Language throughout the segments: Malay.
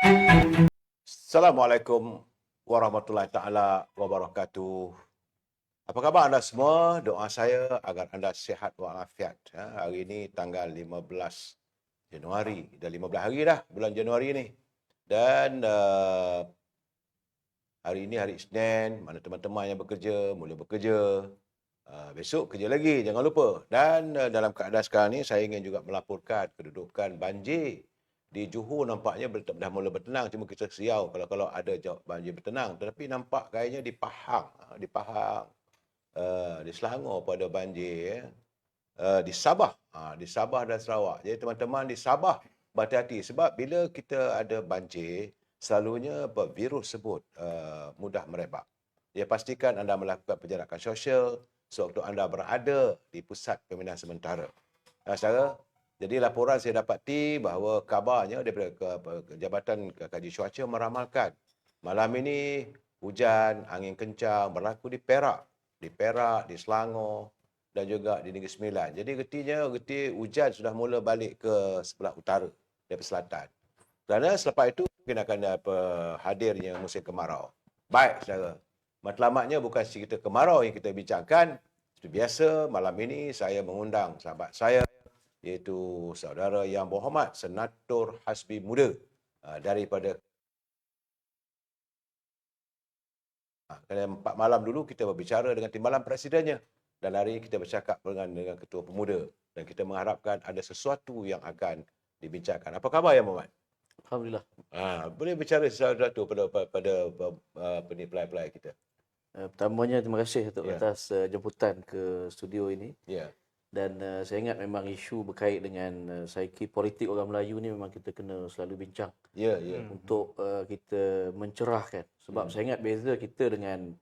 Assalamualaikum warahmatullahi taala wabarakatuh. Apa khabar anda semua? Doa saya agar anda sihat walafiat. Hari ini tanggal 15 Januari. Dah 15 hari dah bulan Januari ni. Dan hari ini hari Isnin, mana teman-teman yang bekerja, mula bekerja. Besok kerja lagi, jangan lupa. Dan dalam keadaan sekarang ni, saya ingin juga melaporkan kedudukan banjir di Johor nampaknya dah mula bertenang. Cuma kita siau kalau ada banjir bertenang. Tetapi nampak kayaknya di Selangor pada banjir. Di Sabah. Di Sabah dan Sarawak. Jadi teman-teman di Sabah berhati-hati. Sebab bila kita ada banjir, selalunya virus sebut mudah merebak. Dia pastikan anda melakukan penjarakan sosial sewaktu anda berada di pusat pembinaan sementara. Saudara, jadi laporan saya dapati bahawa kabarnya daripada Jabatan Kaji Cuaca meramalkan malam ini hujan, angin kencang berlaku di Perak, di Selangor dan juga di Negeri Sembilan. Jadi reti hujan sudah mula balik ke sebelah utara daripada selatan. Kerana selepas itu mungkin akan hadirnya musim kemarau. Baik, saudara. Matlamatnya bukan cerita kemarau yang kita bincangkan. Seperti biasa, malam ini saya mengundang sahabat saya, iaitu saudara yang berhormat Senator Hasbi Muda daripada kerana 4 malam dulu kita berbicara dengan timbalan presidennya dan hari ini kita bercakap dengan ketua pemuda dan kita mengharapkan ada sesuatu yang akan dibincangkan. Apa khabar ya Muhammad? Alhamdulillah. Boleh bicara sesuatu pada pelai-pelai kita. Pertamanya terima kasih atas jemputan ke studio ini. Ya. Dan saya ingat memang isu berkait dengan saiki politik orang Melayu ni memang kita kena selalu bincang. Ya. Untuk kita mencerahkan. Sebab saya ingat beza kita dengan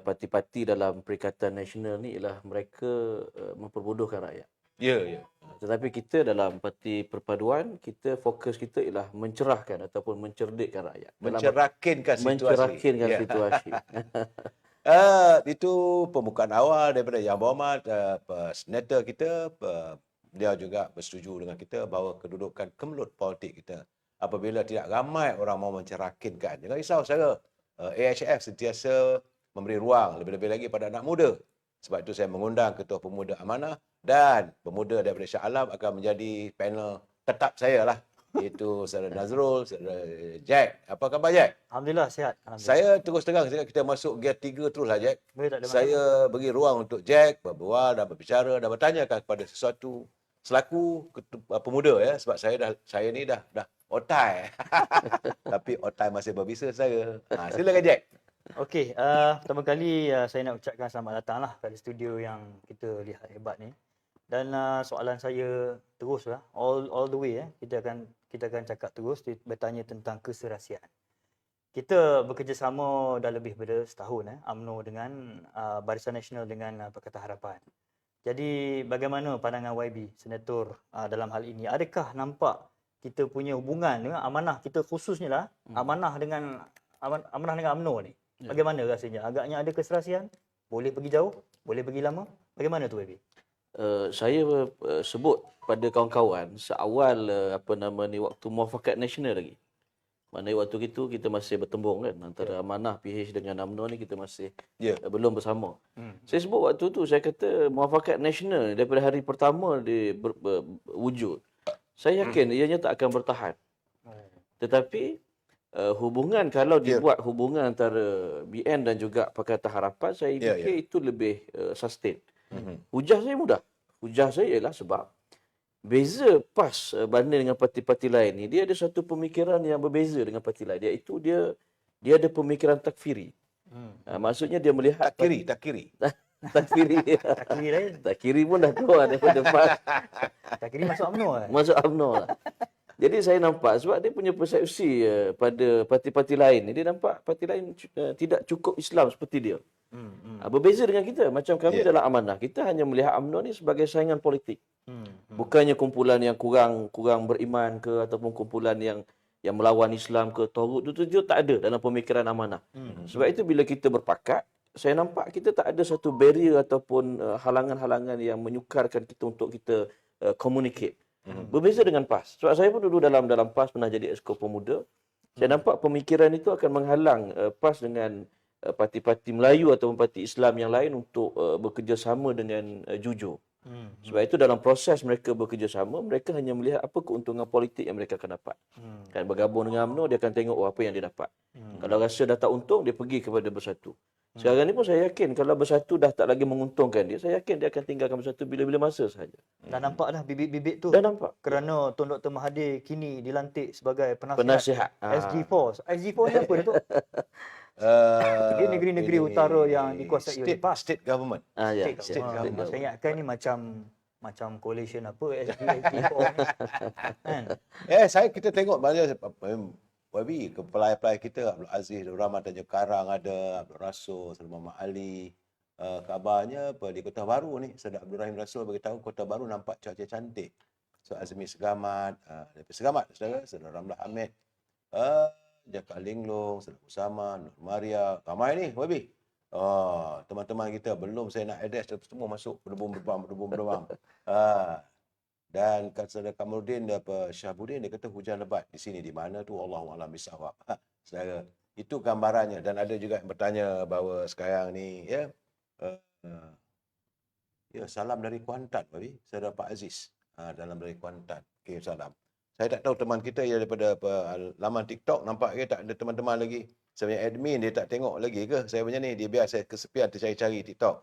parti-parti dalam Perikatan Nasional ni ialah mereka memperbodohkan rakyat. Ya. Tetapi kita dalam Parti Perpaduan, kita fokus kita ialah mencerahkan ataupun mencerdikkan rakyat. Mencerahkinkan situasi. Mencerahkinkan situasi. Itu pembukaan awal daripada Yang Berhormat Senator kita. Dia juga bersetuju dengan kita bahawa kedudukan kemelut politik kita apabila tidak ramai orang mau mencerahkinkan. Jangan risau saudara. AHF sentiasa memberi ruang lebih-lebih lagi pada anak muda. Sebab itu saya mengundang Ketua Pemuda Amanah dan pemuda daripada Shah Alam akan menjadi panel tetap saya lah. Iaitu Saudara Nazrul, Saudara Jack. Apa khabar Jack? Alhamdulillah, sihat. Alhamdulillah. Saya terus terang, kita masuk gear 3 teruslah Jack. Tak ada Saya beri ruang untuk Jack berbual dan berbicara dan bertanyakan kepada sesuatu selaku pemuda ya. Sebab saya ni dah otai. Tapi otai masih berbisa saya. Silakan Jack. Okey, pertama kali saya nak ucapkan selamat datang lah pada studio yang kita lihat hebat ni. Dan soalan saya terus lah, all the way kita akan cakap terus bertanya tentang keserasian. Kita bekerjasama dah lebih daripada setahun UMNO dengan Barisan Nasional dengan Pakatan Harapan. Jadi bagaimana pandangan YB Senator dalam hal ini? Adakah nampak kita punya hubungan dengan amanah kita khususnya lah amanah dengan UMNO ni? Bagaimana rasanya? Agaknya ada keserasian? Boleh pergi jauh? Boleh pergi lama? Bagaimana tu YB? Saya sebut pada kawan-kawan seawal waktu Muafakat Nasional lagi. Maknanya waktu itu kita masih bertembung kan antara Amanah PH dengan UMNO ni kita masih belum bersama. Saya sebut waktu tu saya kata Muafakat Nasional daripada hari pertama dia wujud. Saya yakin ianya tak akan bertahan. Tetapi hubungan kalau dibuat hubungan antara BN dan juga Pakatan Harapan saya fikir itu lebih sustain. Hujah saya mudah. Hujah saya ialah sebab beza PAS banding dengan parti-parti lain ni, dia ada satu pemikiran yang berbeza dengan parti lain. Iaitu dia ada pemikiran takfiri. Maksudnya dia melihat takfiri. Takfiri. Takfiri lain. Takfiri pun dah keluar daripada PAS. Takfiri masuk UMNO lah. Masuk UMNO lah. Jadi saya nampak sebab dia punya persepsi pada parti-parti lain ni, dia nampak parti lain tidak cukup Islam seperti dia. Berbeza dengan kita. Macam kami dalam Amanah, kita hanya melihat UMNO ni sebagai saingan politik. Bukannya kumpulan yang kurang beriman ke ataupun kumpulan yang melawan Islam ke Taurut itu tak ada dalam pemikiran Amanah. Sebab itu bila kita berpakat, saya nampak kita tak ada satu barrier ataupun halangan-halangan yang menyukarkan kita untuk kita communicate. Berbeza dengan PAS. Sebab saya pun dulu dalam PAS pernah jadi exco pemuda. Saya nampak pemikiran itu akan menghalang PAS dengan parti-parti Melayu atau parti Islam yang lain untuk bekerjasama dengan jujur. Sebab itu dalam proses mereka bekerjasama, mereka hanya melihat apa keuntungan politik yang mereka akan dapat. Kan bergabung dengan UMNO, dia akan tengok apa yang dia dapat. Kalau rasa dah tak untung, dia pergi kepada Bersatu. Sekarang ni pun saya yakin kalau Bersatu dah tak lagi menguntungkan dia, saya yakin dia akan tinggalkan Bersatu bila-bila masa sahaja. Dah nampak dah bibit-bibit tu. Dah nampak. Kerana Tun Dr. Mahathir kini dilantik sebagai penasihat Penasihat. SG4. SG4 ni apa tu? Dia negeri-negeri ini utara yang dikuasai oleh PAS. state government. Ya, State state government. Saya ingatkan ni macam coalition apa SG4 ni. Kan? Kita tengok banyak Wabi, kepelai-pelai kita, Abdul Aziz, Rahman Tanjung Karang ada, Abdul Rasul, Salman Muhammad Ali. Kabarnya di Kota Baru ni, Saudara Abdul Rahim Rasul beritahu Kota Baru nampak cuaca cantik. So Azmi Segamat, daripada Segamat, Saudara Ramlah Ahmed, Jaka Linglong, Saudara Usama, Nur Maria, ramai ni, Wabi. Teman-teman kita belum saya nak address, semua masuk berdebam. Dan Saudara Kamarudin Syahabudin dia kata hujan lebat di sini, di mana tu Allahu a'lam bissawab. Saudara, itu gambarannya. Dan ada juga yang bertanya bahawa sekarang ni salam dari Kuantan, Saudara Pak Aziz. Dalam dari Kuantan. Okey, salam. Saya tak tahu teman kita yang daripada laman TikTok, nampak ke tak ada teman-teman lagi. Saya punya admin dia tak tengok lagi ke? Saya punya ni dia biar saya kesepian tercari-cari TikTok.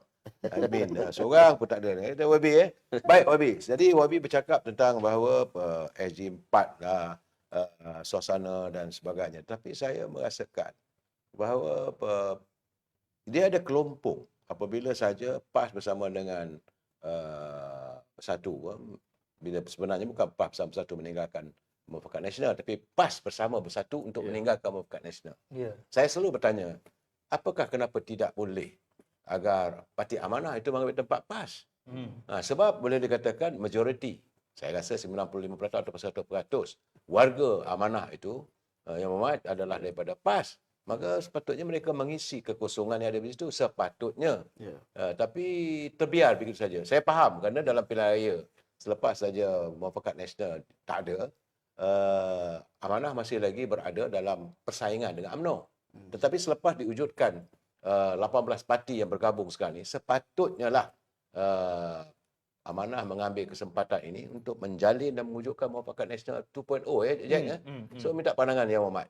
Admin seorang pun tak ada. Kita Wabi Baik Wabi. Jadi Wabi bercakap tentang bahawa SG4 lah, suasana dan sebagainya. Tapi saya merasakan bahawa dia ada kelompok apabila saja PAS bersama dengan Bersatu. Bila sebenarnya bukan PAS bersama Bersatu meninggalkan Muafakat Nasional, tapi PAS bersama Bersatu untuk meninggalkan Muafakat Nasional. Saya selalu bertanya, apakah kenapa tidak boleh agar Parti Amanah itu mengambil tempat PAS? Sebab boleh dikatakan majoriti, saya rasa 95% atau 100% warga Amanah itu yang memuat adalah daripada PAS. Maka sepatutnya mereka mengisi kekosongan yang ada di situ, sepatutnya. Tapi terbiar begitu saja. Saya faham kerana dalam pilihan raya selepas saja Muafakat Nasional tak ada, Amanah masih lagi berada dalam persaingan dengan UMNO. Tetapi selepas diwujudkan 18 parti yang bergabung sekarang ini, sepatutnya lah Amanah mengambil kesempatan ini untuk menjalin dan mewujudkan Muafakat Nasional 2.0 Jack. So minta pandangan Yang Mohd.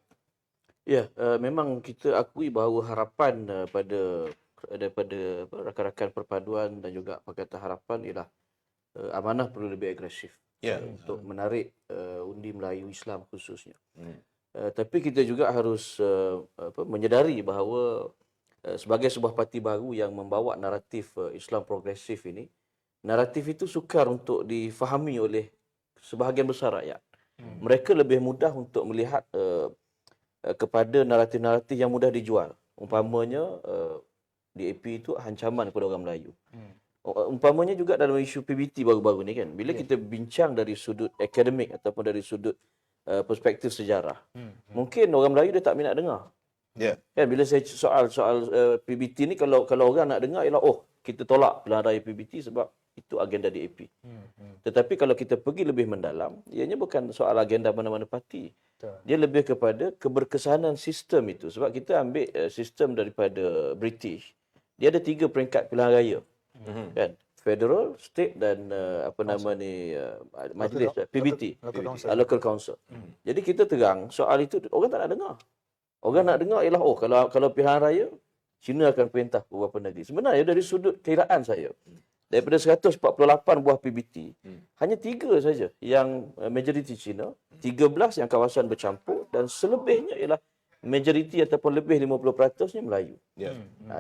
Ya, memang kita akui bahawa harapan daripada rakan-rakan perpaduan dan juga Pakatan Harapan ialah Amanah perlu lebih agresif untuk menarik undi Melayu Islam khususnya. Tapi kita juga harus menyedari bahawa sebagai sebuah parti baru yang membawa naratif Islam progresif ini, naratif itu sukar untuk difahami oleh sebahagian besar rakyat. Mereka lebih mudah untuk melihat kepada naratif-naratif yang mudah dijual. Umpamanya DAP itu ancaman kepada orang Melayu. Umpamanya juga dalam isu PBT baru-baru ni kan, bila kita bincang dari sudut akademik ataupun dari sudut perspektif sejarah, mungkin orang Melayu dia tak minat dengar. Kan bila saya soal PBT ni, kalau orang nak dengar ialah kita tolak pilihan raya PBT sebab itu agenda DAP. Tetapi kalau kita pergi lebih mendalam, ianya bukan soal agenda mana-mana parti. Dia lebih kepada keberkesanan sistem itu. Sebab kita ambil sistem daripada British, dia ada 3 peringkat pilihan raya. Kan? Federal, state dan majlis PBT, local council. Jadi kita terang soal itu orang tak nak dengar. Orang nak dengar ialah kalau pilihan raya China akan perintah beberapa negeri. Sebenarnya dari sudut kiraan saya, daripada 148 buah PBT, hanya 3 saja yang majoriti Cina, 13 yang kawasan bercampur dan selebihnya ialah majoriti ataupun lebih 50%-nya Melayu.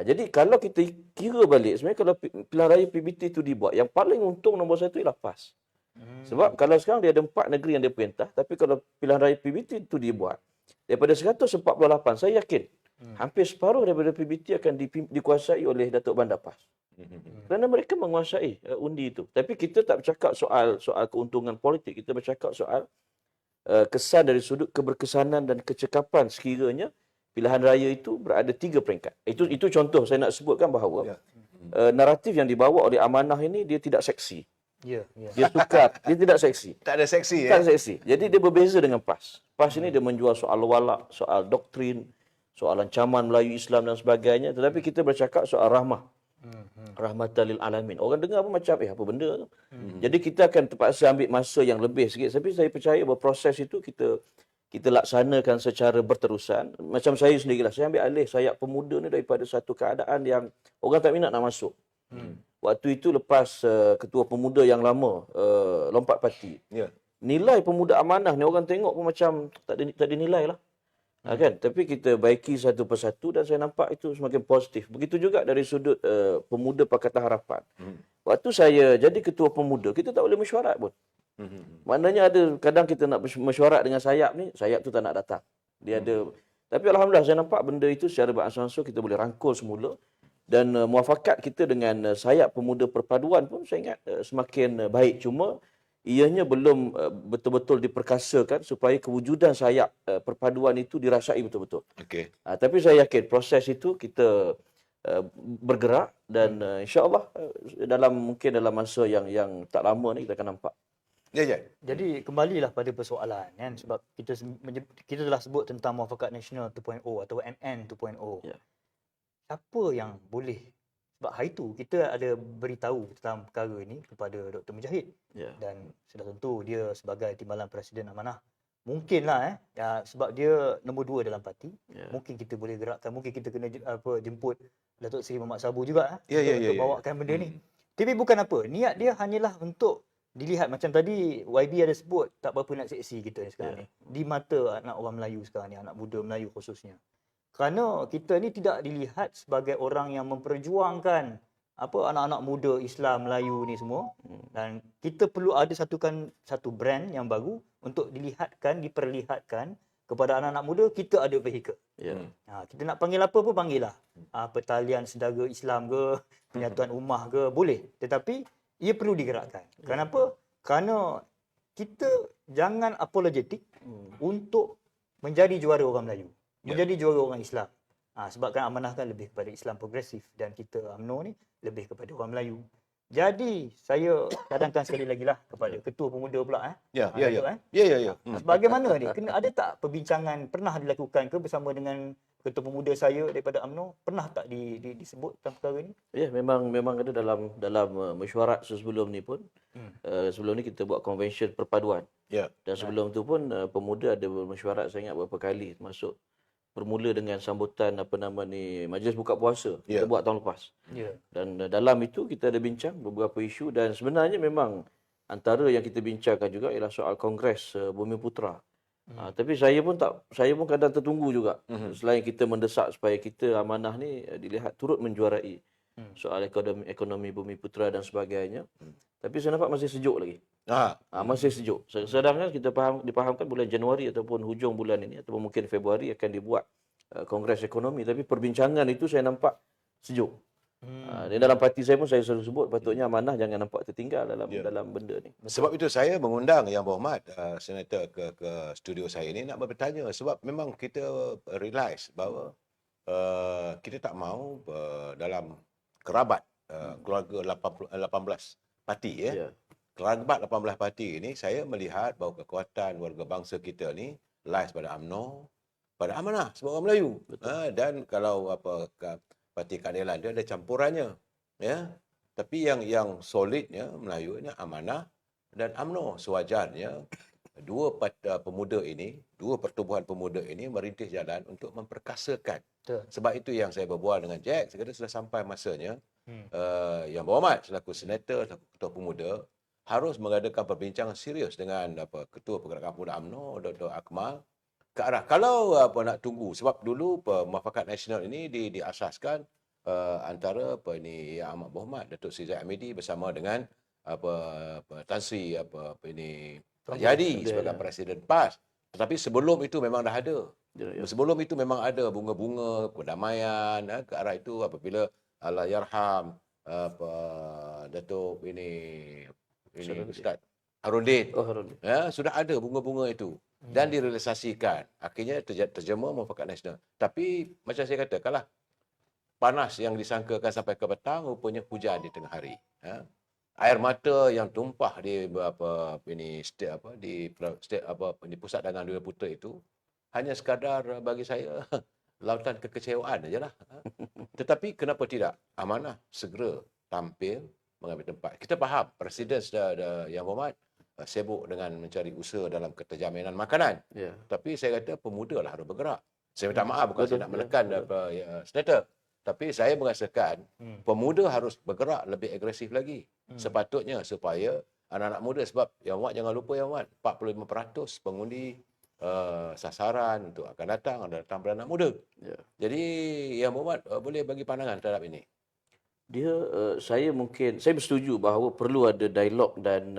Jadi kalau kita kira balik, sebenarnya kalau pilihan raya PBT itu dibuat, yang paling untung nombor 1 ialah PAS. Sebab kalau sekarang dia ada 4 negeri yang dia perintah, tapi kalau pilihan raya PBT itu dibuat, daripada 148, saya yakin hampir separuh daripada PBT akan dikuasai oleh Datuk Bandar PAS. Kerana mereka menguasai undi itu. Tapi kita tak bercakap soal keuntungan politik, kita bercakap soal kesan dari sudut keberkesanan dan kecekapan sekiranya pilihan raya itu berada 3 peringkat. Itu contoh saya nak sebutkan bahawa naratif yang dibawa oleh Amanah ini dia tidak seksi. Ya, ya. Dia sukar, dia tidak seksi. Tak ada seksi Tak seksi. Jadi dia berbeza dengan PAS. PAS ini dia menjual soal walak, soal doktrin, soal ancaman Melayu Islam dan sebagainya. Tetapi kita bercakap soal rahmah. Rahmatan lil alamin. Orang dengar pun macam apa benda tu. Jadi kita akan terpaksa ambil masa yang lebih sikit. Tapi saya percaya bahawa proses itu kita laksanakan secara berterusan. Macam saya sendirilah, saya ambil alih sayap pemuda ni daripada satu keadaan yang orang tak minat nak masuk. Waktu itu lepas ketua pemuda yang lama lompat parti. Ya. Nilai pemuda amanah ni orang tengok pun macam tak ada nilai lah. Kan? Tapi kita baiki satu persatu dan saya nampak itu semakin positif. Begitu juga dari sudut pemuda Pakatan Harapan. Waktu saya jadi ketua pemuda, kita tak boleh mesyuarat pun. Maknanya ada kadang kita nak mesyuarat dengan sayap ni, sayap tu tak nak datang. Dia ada. Tapi alhamdulillah saya nampak benda itu secara beransur-ansur kita boleh rangkul semula dan muafakat kita dengan sayap pemuda perpaduan pun saya ingat semakin baik. Cuma ianya belum betul-betul diperkasakan supaya kewujudan sayap perpaduan itu dirasai betul-betul. Okey. Tapi saya yakin proses itu kita bergerak dan insya-Allah mungkin dalam masa yang tak lama ni kita akan nampak. Ya, ya. Jadi kembalilah pada persoalan kan, sebab kita telah sebut tentang Muafakat Nasional 2.0 atau MN 2.0. Ya. Siapa yang boleh, sebab hari itu kita ada beritahu tentang perkara ini kepada Dr. Mujahid Ya. dan sudah tentu dia sebagai Timbalan Presiden Amanah mungkinlah sebab dia nombor 2 dalam parti. Ya. Mungkin kita boleh gerakkan, mungkin kita kena jemput Datuk Seri Muhammad Sabu juga Ya. untuk bawakan benda ni. Tapi bukan apa, niat dia hanyalah untuk dilihat macam tadi YB ada sebut tak berapa nak seksi kita ni sekarang ni. Di mata anak orang Melayu sekarang ni, anak muda Melayu khususnya. Kerana kita ni tidak dilihat sebagai orang yang memperjuangkan anak-anak muda Islam Melayu ni semua, dan kita perlu ada satu brand yang baru untuk diperlihatkan kepada anak-anak muda kita ada vehikel. Ya. Kita nak panggil apa pun panggillah. Pertalian Sedara Islam ke, Penyatuan Ummah ke, boleh. Tetapi ia perlu digerakkan. Kenapa? Kerana kita jangan apologetik untuk menjadi juara orang Melayu. Menjadi juara orang Islam. Sebabkan amanah kan lebih kepada Islam progresif dan kita UMNO ni lebih kepada orang Melayu. Jadi saya cadangkan sekali lagi lah kepada ketua pemuda pula Ya. Datuk, Ya. bagaimana ni? Ada tak perbincangan pernah dilakukan ke bersama dengan ketua pemuda saya daripada UMNO? Pernah tak disebut tentang perkara ni? Ya, memang ada dalam mesyuarat sebelum ni pun. Sebelum ni kita buat convention perpaduan. Ya. Dan sebelum tu pun pemuda ada mesyuarat saya ingat beberapa kali, termasuk bermula dengan sambutan majlis buka puasa kita buat tahun lepas. Ya. Dan dalam itu kita ada bincang beberapa isu dan sebenarnya memang antara yang kita bincangkan juga ialah soal Kongres Bumi Putra. Tapi saya pun kadang tertunggu juga. Selain kita mendesak supaya kita amanah ni dilihat turut menjuarai soal ekonomi Bumi Putra dan sebagainya. Tapi saya nampak masih sejuk lagi. Masih sejuk. Sedangkan kita dipahamkan bulan Januari ataupun hujung bulan ini ataupun mungkin Februari akan dibuat Kongres Ekonomi. Tapi perbincangan itu saya nampak sejuk. Dan dalam parti saya pun saya selalu sebut patutnya amanah jangan nampak tertinggal dalam benda ni. Sebab itu saya mengundang Yang Berhormat Senator ke studio saya ini nak bertanya sebab memang kita realize bahawa kita tak mahu dalam kerabat keluarga 18 parti kerabat 18 parti ini saya melihat bahawa kekuatan warga bangsa kita ni lies pada UMNO, pada amanah sebagai orang Melayu. Dan kalau Parti Keadilan dia ada campurannya, ya. Tapi yang solidnya Melayunya amanah dan UMNO. Sewajarnya dua pertubuhan pemuda ini merintis jalan untuk memperkasakan. Betul. Sebab itu yang saya berbual dengan Jack, saya kata sudah sampai masanya Yang Berhormat selaku senator, selaku ketua pemuda harus mengadakan perbincangan serius dengan Ketua Pergerakan Pemuda UMNO Dr. Akmal ke arah kalau nak tunggu sebab dulu Muafakat Nasional ini diasaskan antara Yang Amat Berhormat Datuk Seri Zahid Hamidi bersama dengan Tan Sri Yadi sebagai Presiden PAS. Tetapi sebelum itu memang dah ada. Sebelum itu memang ada bunga-bunga perdamaian ke arah itu apabila Allahyarham Datuk Ustaz Harudin. Sudah ada bunga-bunga itu dan direalisasikan. Akhirnya terjemah Muafakat Nasional. Tapi macam saya kata, kalau panas yang disangkakan sampai ke petang, rupanya hujan di tengah hari. air mata yang tumpah di di pusat dagangan Dua Putra itu hanya sekadar bagi saya lautan kekecewaan ajalah. Tetapi kenapa tidak? Amanah segera tampil mengambil tempat. Kita faham Presiden Yang Berhormat sibuk dengan mencari usaha dalam keterjaminan makanan. Ya. Tapi saya kata pemuda lah harus bergerak. Saya minta maaf bukan Betul, saya nak ya, menekan senator. Tapi saya merasakan pemuda harus bergerak lebih agresif lagi. Sepatutnya supaya anak-anak muda, sebab Yang Berhormat jangan lupa Yang Berhormat 45% pengundi sasaran untuk akan datang adalah datang daripada anak muda. Ya. Jadi Yang Berhormat boleh bagi pandangan terhadap ini. Dia saya bersetuju bahawa perlu ada dialog dan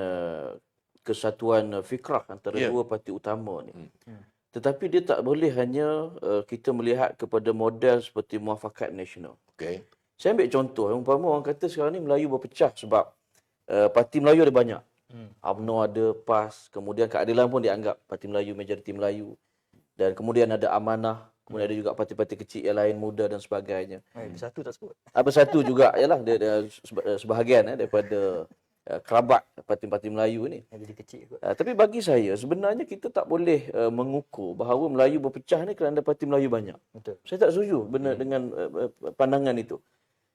kesatuan fikrah antara Ya. dua parti utama ni. Tetapi dia tak boleh hanya kita melihat kepada model seperti muafakat nasional. Okey. Saya ambil contoh, umpama orang kata sekarang ni Melayu berpecah sebab parti Melayu ada banyak. UMNO ada, PAS, kemudian keadilan pun dianggap parti Melayu, majoriti Melayu. Dan kemudian ada Amanah, kemudian ada juga parti-parti kecil yang lain, Muda dan sebagainya. Bersatu tak sebut. Bersatu juga ialah dia sebahagian daripada kerabat parti-parti Melayu ni. Yang jadi kecil kot. Tapi bagi saya sebenarnya kita tak boleh mengukur bahawa Melayu berpecah ni kerana parti Melayu banyak. Betul. Saya tak setuju benar dengan pandangan itu.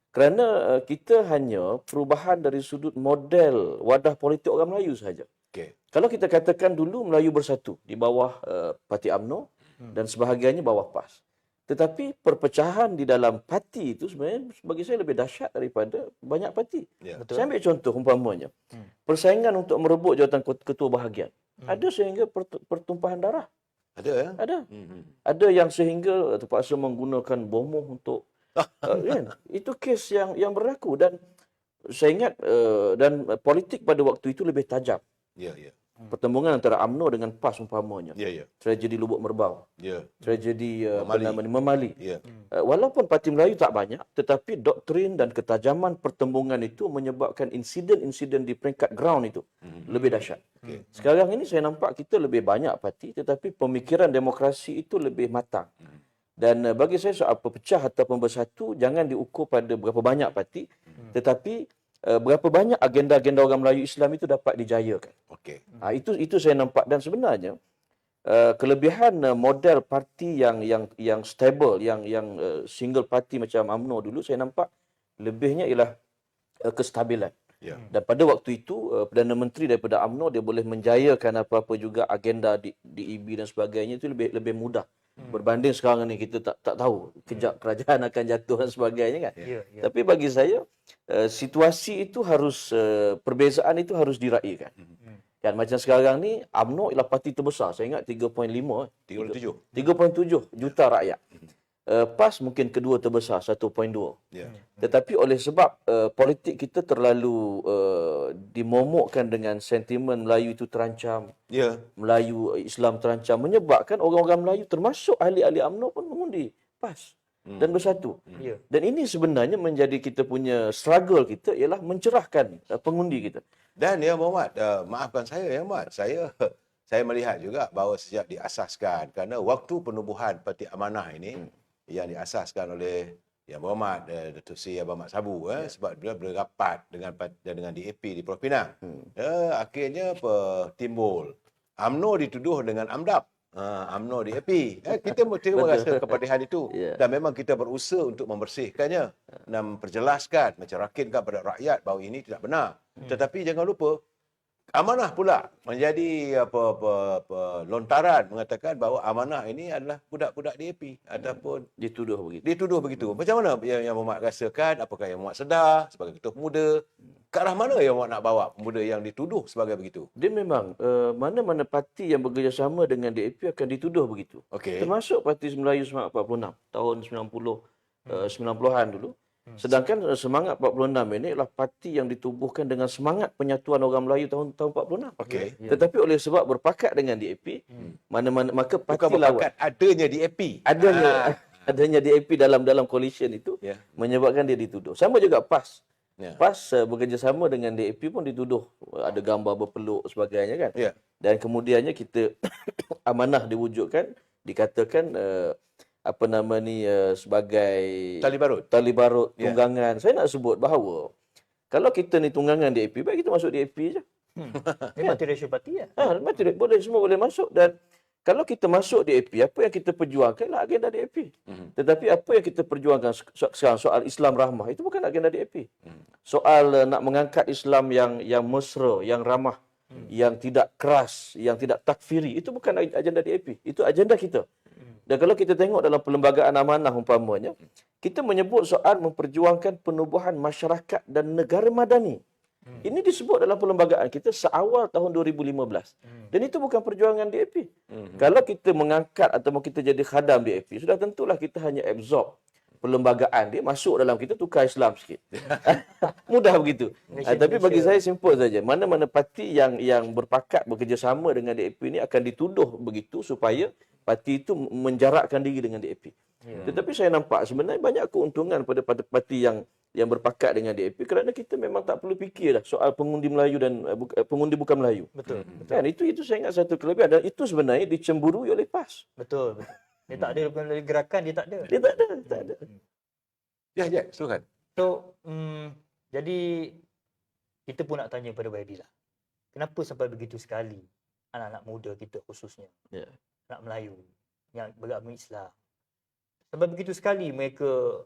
Kerana kita hanya perubahan dari sudut model wadah politik orang Melayu sahaja. Okey. Kalau kita katakan dulu Melayu bersatu di bawah parti UMNO dan sebahagiannya bawah PAS. Tetapi perpecahan di dalam parti itu sebenarnya bagi saya lebih dahsyat daripada banyak parti. Ya. Saya ambil contoh umpamanya. Persaingan untuk merebut jawatan ketua bahagian. Ada sehingga pertumpahan darah. Ada ya? Ada. Ada yang sehingga terpaksa menggunakan bomoh untuk kan? Itu kes yang berlaku dan saya ingat dan politik pada waktu itu lebih tajam. Ya, ya. Pertembungan antara UMNO dengan PAS umpamanya. Ya, ya. Tragedi Lubuk Merbau. Ya. Tragedi Memali. Memali. Ya. Walaupun parti Melayu tak banyak, tetapi doktrin dan ketajaman pertembungan itu menyebabkan insiden-insiden di peringkat ground itu lebih dahsyat. Okey. Sekarang ini saya nampak kita lebih banyak parti, tetapi pemikiran demokrasi itu lebih matang. Dan bagi saya soal pecah ataupun bersatu, jangan diukur pada berapa banyak parti, tetapi berapa banyak agenda-agenda orang Melayu Islam itu dapat dijayakan. Okey. Itu saya nampak dan sebenarnya kelebihan model parti yang stable, yang single party macam UMNO dulu saya nampak lebihnya ialah kestabilan. Ya. Dan pada waktu itu Perdana Menteri daripada UMNO dia boleh menjayakan apa-apa juga agenda di EB dan sebagainya itu lebih mudah. Berbanding sekarang ni kita tak tahu kejap kerajaan akan jatuh dan sebagainya kan. Ya, ya. Tapi bagi saya situasi itu harus perbezaan itu harus diraihkan. Kan macam sekarang ni UMNO ialah parti terbesar. Saya ingat 3.5 37. 3.7 juta rakyat. PAS mungkin kedua terbesar 1.2. Ya. Tetapi oleh sebab politik kita terlalu dimomokkan dengan sentimen Melayu itu terancam, Ya. Melayu Islam terancam, menyebabkan orang-orang Melayu termasuk ahli-ahli UMNO pun mengundi PAS dan bersatu. Ya. Dan ini sebenarnya menjadi kita punya struggle kita ialah mencerahkan pengundi kita. Dan Yang Berhormat, maafkan saya Yang Berhormat, saya melihat juga bahawa sejak diasaskan, kerana waktu penubuhan Parti Amanah ini yang diasaskan oleh Yang Berhormat Datuk Seri Abang Mat Sabu sebab dia berapat dengan DAP di Pulau Pinang. Akhirnya timbul UMNO dituduh dengan AMDAP. UMNO DAP. Kita merasa kepedihan itu dan memang kita berusaha untuk membersihkannya dan memperjelaskan, mencerakinkan kepada rakyat bahawa ini tidak benar. Tetapi jangan lupa Amanah pula menjadi lontaran mengatakan bahawa Amanah ini adalah budak-budak DAP ataupun dituduh begitu. Macam mana Yang Berhormat rasakan? Apakah Yang Berhormat sedar sebagai ketua pemuda? Ke arah mana Yang Berhormat nak bawa pemuda yang dituduh sebagai begitu? Dia memang mana-mana parti yang bekerjasama dengan DAP akan dituduh begitu. Okey. Termasuk Parti Melayu Semangat 46 tahun 90-an dulu. Sedangkan semangat 46 ini adalah parti yang ditubuhkan dengan semangat penyatuan orang Melayu tahun 46. Okey. Tetapi oleh sebab berpakat dengan DAP, mana-mana maka parti Bukan lawan berpakat, adanya DAP. adanya DAP dalam coalition itu menyebabkan dia dituduh. Sama juga PAS. PAS bekerjasama dengan DAP pun dituduh ada gambar berpeluk sebagainya kan. Dan kemudiannya kita Amanah diwujudkan, dikatakan sebagai Tali barut. tunggangan. Saya nak sebut bahawa Kalau kita ni tunggangan DAP, baik kita masuk DAP je. Memang tidak sympati ya. Betul, boleh, semua boleh masuk. Dan kalau kita masuk DAP, apa yang kita perjuangkan adalah agenda DAP. Tetapi apa yang kita perjuangkan sekarang soal Islam rahmah, itu bukan agenda DAP. Soal nak mengangkat Islam yang mesra, yang ramah, yang tidak keras, yang tidak takfiri, itu bukan agenda DAP. Itu agenda kita. Dan kalau kita tengok dalam perlembagaan amanah umpamanya, kita menyebut soal memperjuangkan penubuhan masyarakat dan negara madani. Ini disebut dalam perlembagaan kita seawal tahun 2015. Dan itu bukan perjuangan DAP. Kalau kita mengangkat atau kita jadi khadam DAP, sudah tentulah kita hanya absorb perlembagaan dia, masuk dalam kita, tukar Islam sikit. Mudah begitu. Tapi bagi saya simple saja. Mana-mana parti yang berpakat bekerjasama dengan DAP ini akan dituduh begitu supaya parti itu menjarakkan diri dengan DAP. Tetapi saya nampak sebenarnya banyak keuntungan pada parti yang berpakat dengan DAP kerana kita memang tak perlu fikir dah soal pengundi Melayu dan pengundi bukan Melayu. Betul. Kan itu saya ingat satu kelebihan dan itu sebenarnya dicemburui oleh PAS. Betul. Dia tak ada gerakan, dia tak ada. Dia tak ada. Ya, silakan. So, jadi kita pun nak tanya pada YB lah. Kenapa sampai begitu sekali anak-anak muda kita khususnya, anak Melayu yang beragama Islam, sampai begitu sekali mereka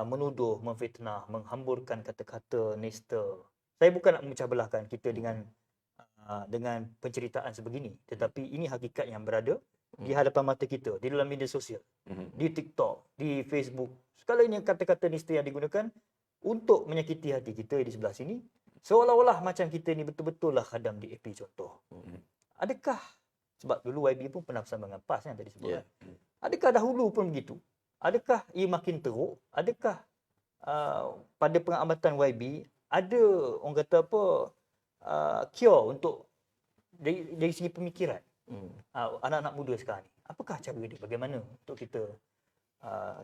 menuduh, memfitnah, menghamburkan kata-kata nista. Saya bukan nak memecah belahkan kita dengan penceritaan sebegini, tetapi ini hakikat yang berada di hadapan mata kita, di dalam media sosial, di TikTok, di Facebook. Segalanya kata-kata nista yang digunakan untuk menyakiti hati kita di sebelah sini, seolah-olah macam kita ni betul-betul lah khadam DAP contoh. Adakah, sebab dulu YB pun pernah bersama dengan PAS yang tadi sebut, adakah dahulu pun begitu? Adakah ia makin teruk? Adakah pada pengamatan YB ada orang kata apa cure untuk dari segi pemikiran anak-anak muda sekarang ni? Apakah cara dia? Bagaimana untuk kita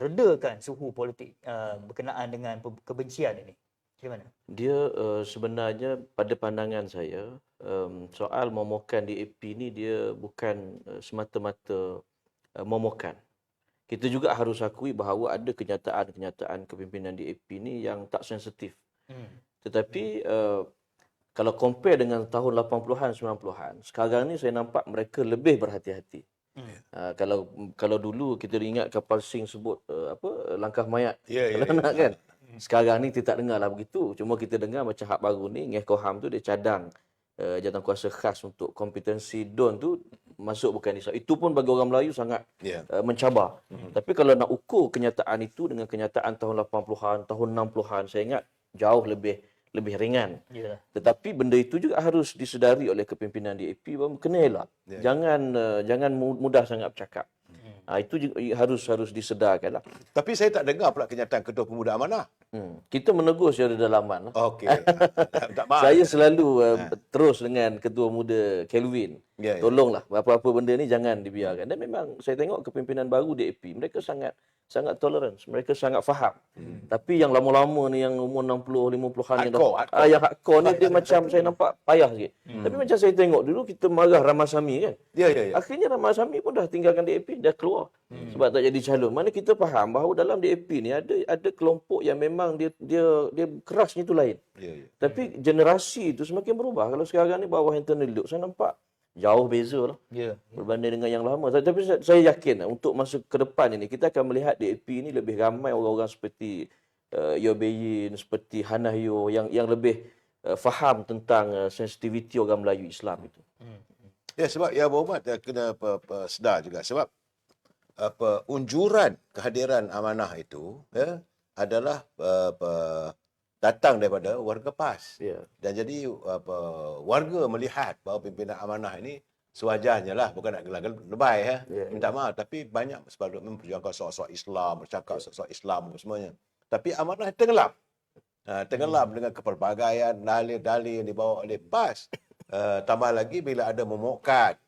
redakan suhu politik berkenaan dengan kebencian ini? Macam mana? Dia sebenarnya pada pandangan saya soal momokan DAP ni dia bukan semata-mata momokan. Kita juga harus akui bahawa ada kenyataan-kenyataan kepimpinan DAP ni yang tak sensitif. Tetapi kalau compare dengan tahun 80-an, 90-an, sekarang ni saya nampak mereka lebih berhati-hati. Kalau dulu kita ingat Kapal Singh sebut langkah mayat. Kalau nak kan. Sekarang ni kita tak dengar lah begitu. Cuma kita dengar macam hak baru ni, Ngeh Koham tu dia cadang jawatankuasa khas untuk kompetensi DUN tu masuk bukan Islam. Itu pun bagi orang Melayu sangat mencabar. Tapi kalau nak ukur kenyataan itu dengan kenyataan tahun 80-an, tahun 60-an, saya ingat jauh lebih ringan. Tetapi benda itu juga harus disedari oleh kepimpinan DAP bahawa kena elak. Jangan mudah sangat bercakap. Itu juga harus disedarkan lah. Tapi saya tak dengar pula kenyataan Ketua Pemuda Amanah. Kita menegur secara dalaman lah. Okey. Tak maaf. Saya selalu terus dengan Ketua Muda Kelvin. Tolonglah apa-apa benda ni jangan dibiarkan. Dan memang saya tengok kepimpinan baru DAP, mereka sangat tolerant, mereka sangat faham. Tapi yang lama-lama ni yang umur 60 50-an yang hardcore ni dia macam saya nampak payah sikit. Tapi macam saya tengok dulu kita marah Ramasamy kan. Akhirnya Ramasamy pun dah tinggalkan DAP, dah keluar. Sebab tak jadi calon. Mana kita faham bahawa dalam DAP ni ada kelompok yang memang dia kerasnya tu lain. Tapi generasi itu semakin berubah. Kalau sekarang ni bawah internal duduk, saya nampak jauh beza lah berbanding dengan yang lama. Tapi saya yakin untuk masa ke depan ini kita akan melihat DAP ini lebih ramai orang-orang seperti Yobeyin, seperti Hanahyo yang lebih faham tentang sensitiviti orang Melayu Islam itu. Ya, sebab Yang Berhormat kena sedar juga sebab unjuran kehadiran amanah itu adalah datang daripada warga PAS. Dan jadi warga melihat bahawa pimpinan amanah ini sewajarnya lah, bukan nak gelar lebay minta maaf, tapi banyak sepatutnya memperjuangkan soal-soal Islam, bercakap soal Islam semuanya. Tapi amanah tenggelam dengan kepelbagaian, dalil-dalil yang dibawa oleh PAS. Tambah lagi bila ada memokat,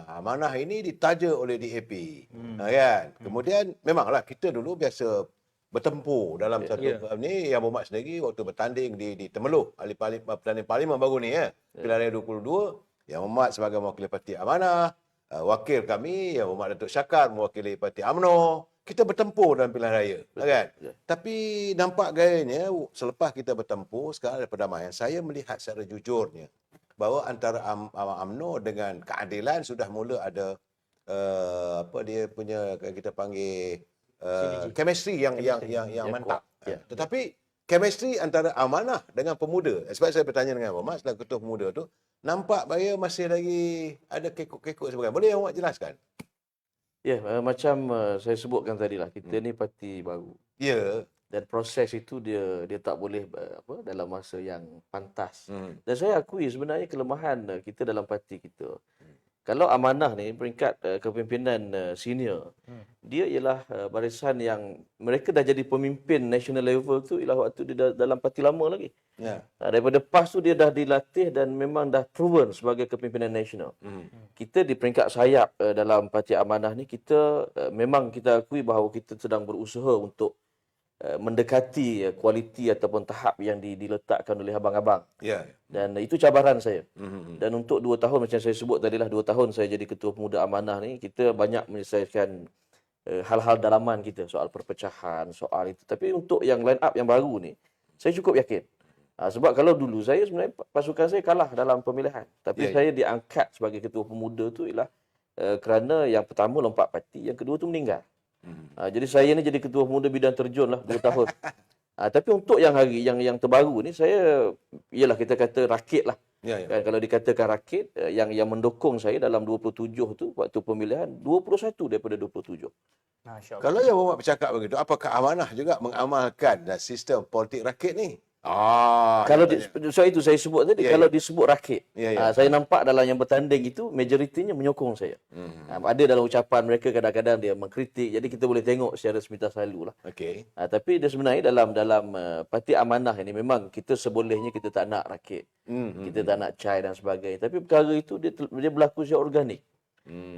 amanah ini ditaja oleh DAP. Kan? Kemudian memanglah kita dulu biasa bertempur dalam satu ni. Yang Berhormat sendiri waktu bertanding di Temeloh, pertandingan parlimen baru ni Pilihan Raya 22, Yang Berhormat sebagai mewakili parti Amanah, wakil kami Yang Berhormat Datuk Syakar mewakili parti UMNO, kita bertempur dalam pilihan raya, kan? Ya. Tapi nampak gayanya selepas kita bertempur, sekarang ada perdamaian. Saya melihat secara jujurnya bahawa antara UMNO dengan keadilan sudah mula ada apa dia punya kita panggil Sinergi. chemistry yang Yang mantap. kuat. Ya. Tetapi chemistry antara Amanah dengan pemuda. Sebab saya bertanya dengan Muhammad selaku ketua pemuda tu, nampak bahaya masih lagi ada kekok-kekok sebagainya. Boleh awak jelaskan? Ya, macam saya sebutkan tadi lah, kita ni parti baru. Ya. Dan proses itu dia tak boleh apa dalam masa yang pantas. Hmm. Dan saya akui sebenarnya kelemahan kita dalam parti kita. Kalau Amanah ni peringkat kepimpinan senior, dia ialah barisan yang mereka dah jadi pemimpin national level tu ialah waktu dia dalam parti lama lagi. Ya. Daripada PAS tu dia dah dilatih dan memang dah proven sebagai kepimpinan nasional. Kita di peringkat sayap dalam Parti Amanah ni kita memang kita akui bahawa kita sedang berusaha untuk mendekati kualiti ataupun tahap yang diletakkan oleh abang-abang. Ya. Dan itu cabaran saya. Mhm. Dan untuk 2 tahun macam saya sebut tadilah 2 tahun saya jadi ketua pemuda Amanah ni, kita banyak menyelesaikan hal-hal dalaman kita, soal perpecahan, soal itu. Tapi untuk yang line up yang baru ni, saya cukup yakin. Sebab kalau dulu saya sebenarnya pasukan saya kalah dalam pemilihan. Tapi saya diangkat sebagai ketua pemuda tu ialah kerana yang pertama lompat parti, yang kedua tu meninggal. Jadi saya ni jadi ketua pemuda bidang terjun lah 2 tahun. Tapi untuk yang hari yang terbaru ni saya ialah kita kata rakit lah. Ya, ya. Kan, kalau dikatakan rakit yang mendukung saya dalam 27 tu waktu pemilihan 21 daripada 27. Masya-Allah. Kalau yang Muhammad bercakap begitu, apakah Amanah juga mengamalkan sistem politik rakit ni? Kalau soal itu saya sebut tadi, Ya, kalau ya. disebut rakit, Ya, ya. saya nampak dalam yang bertanding itu majoritinya menyokong saya. Ada dalam ucapan mereka kadang-kadang dia mengkritik, jadi kita boleh tengok secara sepintas lalu lah. Okey. Tapi dia sebenarnya dalam Parti Amanah ini memang kita sebolehnya kita tak nak rakit, kita tak nak cai dan sebagainya. Tapi perkara itu dia berlaku secara organik.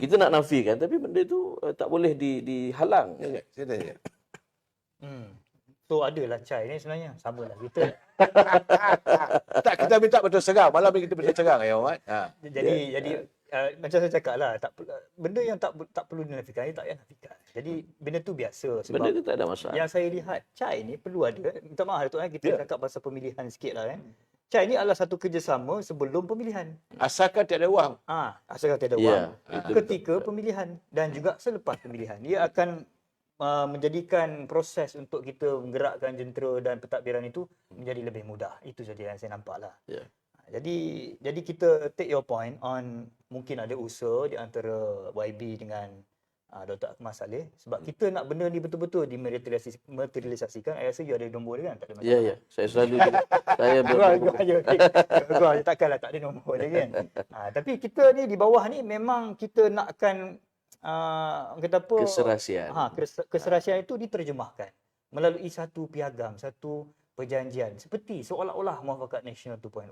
Kita nak nafikan, tapi benda itu tak boleh dihalang. Ya, saya tanya. So adalah cai ni sebenarnya sama lah kita. Tak, kita minta betul serang. Malam ni kita betul serang ya, Muhammad. Jadi macam saya cakap lah, benda yang tak perlu dinafikan, tak payah nafikan. Jadi benda tu biasa sebab Benda itu tak ada masalah. yang saya lihat cai ni perlu ada. Minta maaf Datuk kita cakap pasal pemilihan sikit lah kan. Cai ni adalah satu kerjasama sebelum pemilihan. Asalkan tiada wang. Asalkan tiada Ya, wang. itu Ketika pemilihan dan juga selepas pemilihan. Dia akan menjadikan proses untuk kita menggerakkan jentera dan pentadbiran itu menjadi lebih mudah. Itu saja yang saya nampak lah. Ya. Jadi kita take your point on mungkin ada usaha di antara YB dengan Dr. Akmal Saleh sebab kita nak benda ni betul-betul dimaterialisasikan. Saya rasa you ada nombor dia kan? Tak ada masalah. Ya. Saya selalu saya Gua takkanlah tak ada nombor dia kan. Tapi kita ni di bawah ni memang kita nakkan kata apa? keserahsiaan. Keserahsiaan itu diterjemahkan melalui satu piagam, satu perjanjian seperti seolah-olah Muafakat Nasional 2.0.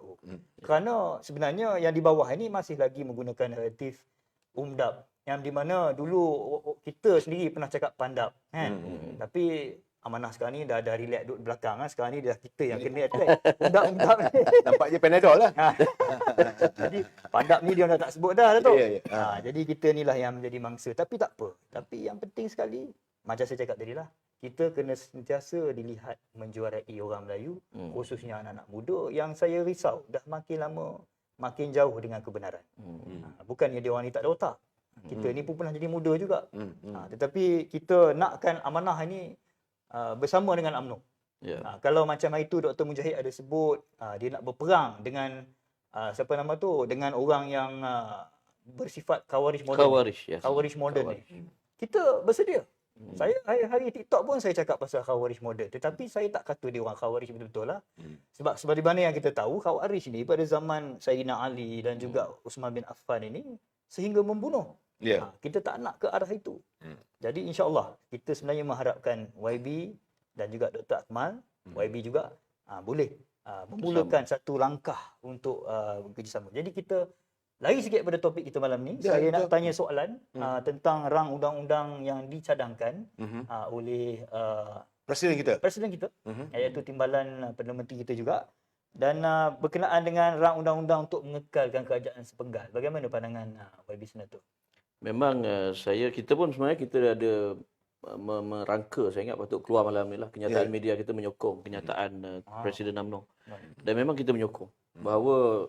Kerana sebenarnya yang di bawah ini masih lagi menggunakan naratif UMDAP yang di mana dulu kita sendiri pernah cakap pandap kan. Tapi Amanah sekarang ni dah relax duduk belakang kan. Sekarang ni dah kita yang kena attack. UMDAP ni. Nampaknya Panadol lah. Jadi pandap ni dia dah tak sebut dah tu. Ya. Jadi kita ni lah yang menjadi mangsa. Tapi tak apa. Tapi yang penting sekali macam saya cakap tadi lah, kita kena sentiasa dilihat menjuarai orang Melayu, khususnya anak-anak muda yang saya risau dah makin lama makin jauh dengan kebenaran. Bukannya dia orang ni tak ada otak. Kita ni pun pernah jadi muda juga. Tetapi kita nakkan Amanah ini bersama dengan UMNO. Kalau macam hari tu Dr. Mujahid ada sebut dia nak berperang dengan siapa nama tu, dengan orang yang bersifat khawarij moden. Khawarij moden ni. Kita bersedia. Saya hari-hari TikTok pun saya cakap pasal khawarij moden, tetapi saya tak kata dia orang khawarij betul-betul lah. Sebab seperti mana yang kita tahu, khawarij ni pada zaman Sayyidina Ali dan juga Uthman bin Affan ini sehingga membunuh. Kita tak nak ke arah itu. Jadi insya-Allah kita sebenarnya mengharapkan YB dan juga Dr. Akmal, YB juga boleh memulakan satu langkah untuk bekerjasama. Jadi kita lari sikit pada topik kita malam ni. Saya nak tanya soalan tentang rang undang-undang yang dicadangkan oleh Presiden kita, iaitu Timbalan Perdana Menteri kita juga. Dan berkenaan dengan rang undang-undang untuk mengekalkan kerajaan sepenggal. Bagaimana pandangan YB Senator? Memang kita pun sebenarnya kita ada merangka, saya ingat patut keluar malam ni lah, kenyataan media kita menyokong kenyataan Presiden UMNO. Dan memang kita menyokong bahawa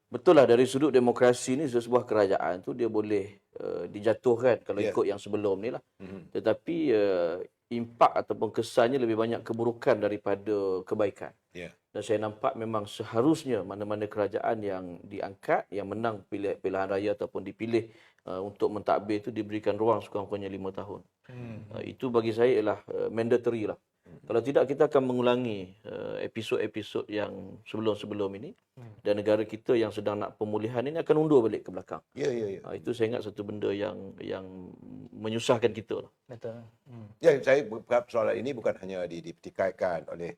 betul lah dari sudut demokrasi ni sebuah kerajaan tu dia boleh dijatuhkan kalau ikut yang sebelum ni lah. Tetapi impak ataupun kesannya lebih banyak keburukan daripada kebaikan. Dan saya nampak memang seharusnya mana-mana kerajaan yang diangkat, yang menang pilihan raya ataupun dipilih untuk mentadbir itu diberikan ruang sekurang-kurangnya 5 tahun. Itu bagi saya ialah mandatory lah. Kalau tidak kita akan mengulangi episod-episod yang sebelum-sebelum ini dan negara kita yang sedang nak pemulihan ini akan undur balik ke belakang. Itu saya ingat satu benda yang menyusahkan kita lah. Betul. Ya, saya berharap soalan ini bukan hanya dipertikaikan oleh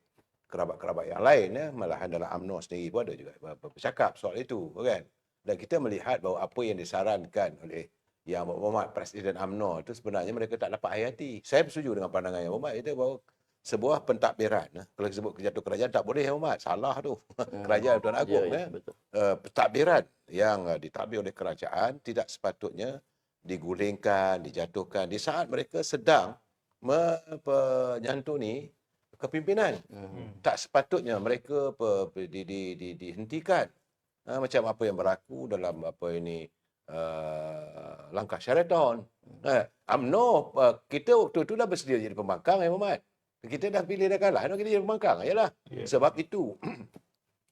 kerabat-kerabat yang lain, malahan dalam UMNO sendiri pun ada juga bercakap soal itu, kan? Dan kita melihat bahawa apa yang disarankan oleh Yang Berhormat Presiden UMNO itu sebenarnya mereka tak dapat hayati. Saya bersetuju dengan pandangan Yang Berhormat itu bahawa sebuah pentadbiran, kalau disebut kejatuh kerajaan tak boleh Yang Berhormat, salah tu. Kerajaan Tuan Agong, pentadbiran yang ditadbir oleh kerajaan tidak sepatutnya digulingkan, dijatuhkan di saat mereka sedang menyantuni kepimpinan. Tak sepatutnya mereka dihentikan. Macam apa yang berlaku dalam langkah Sheraton. UMNO, kita waktu itu dah bersedia jadi pembangkang, Muhammad. Kita dah pilih dah kalah, kita jadi pembangkang. Yalah. Sebab itu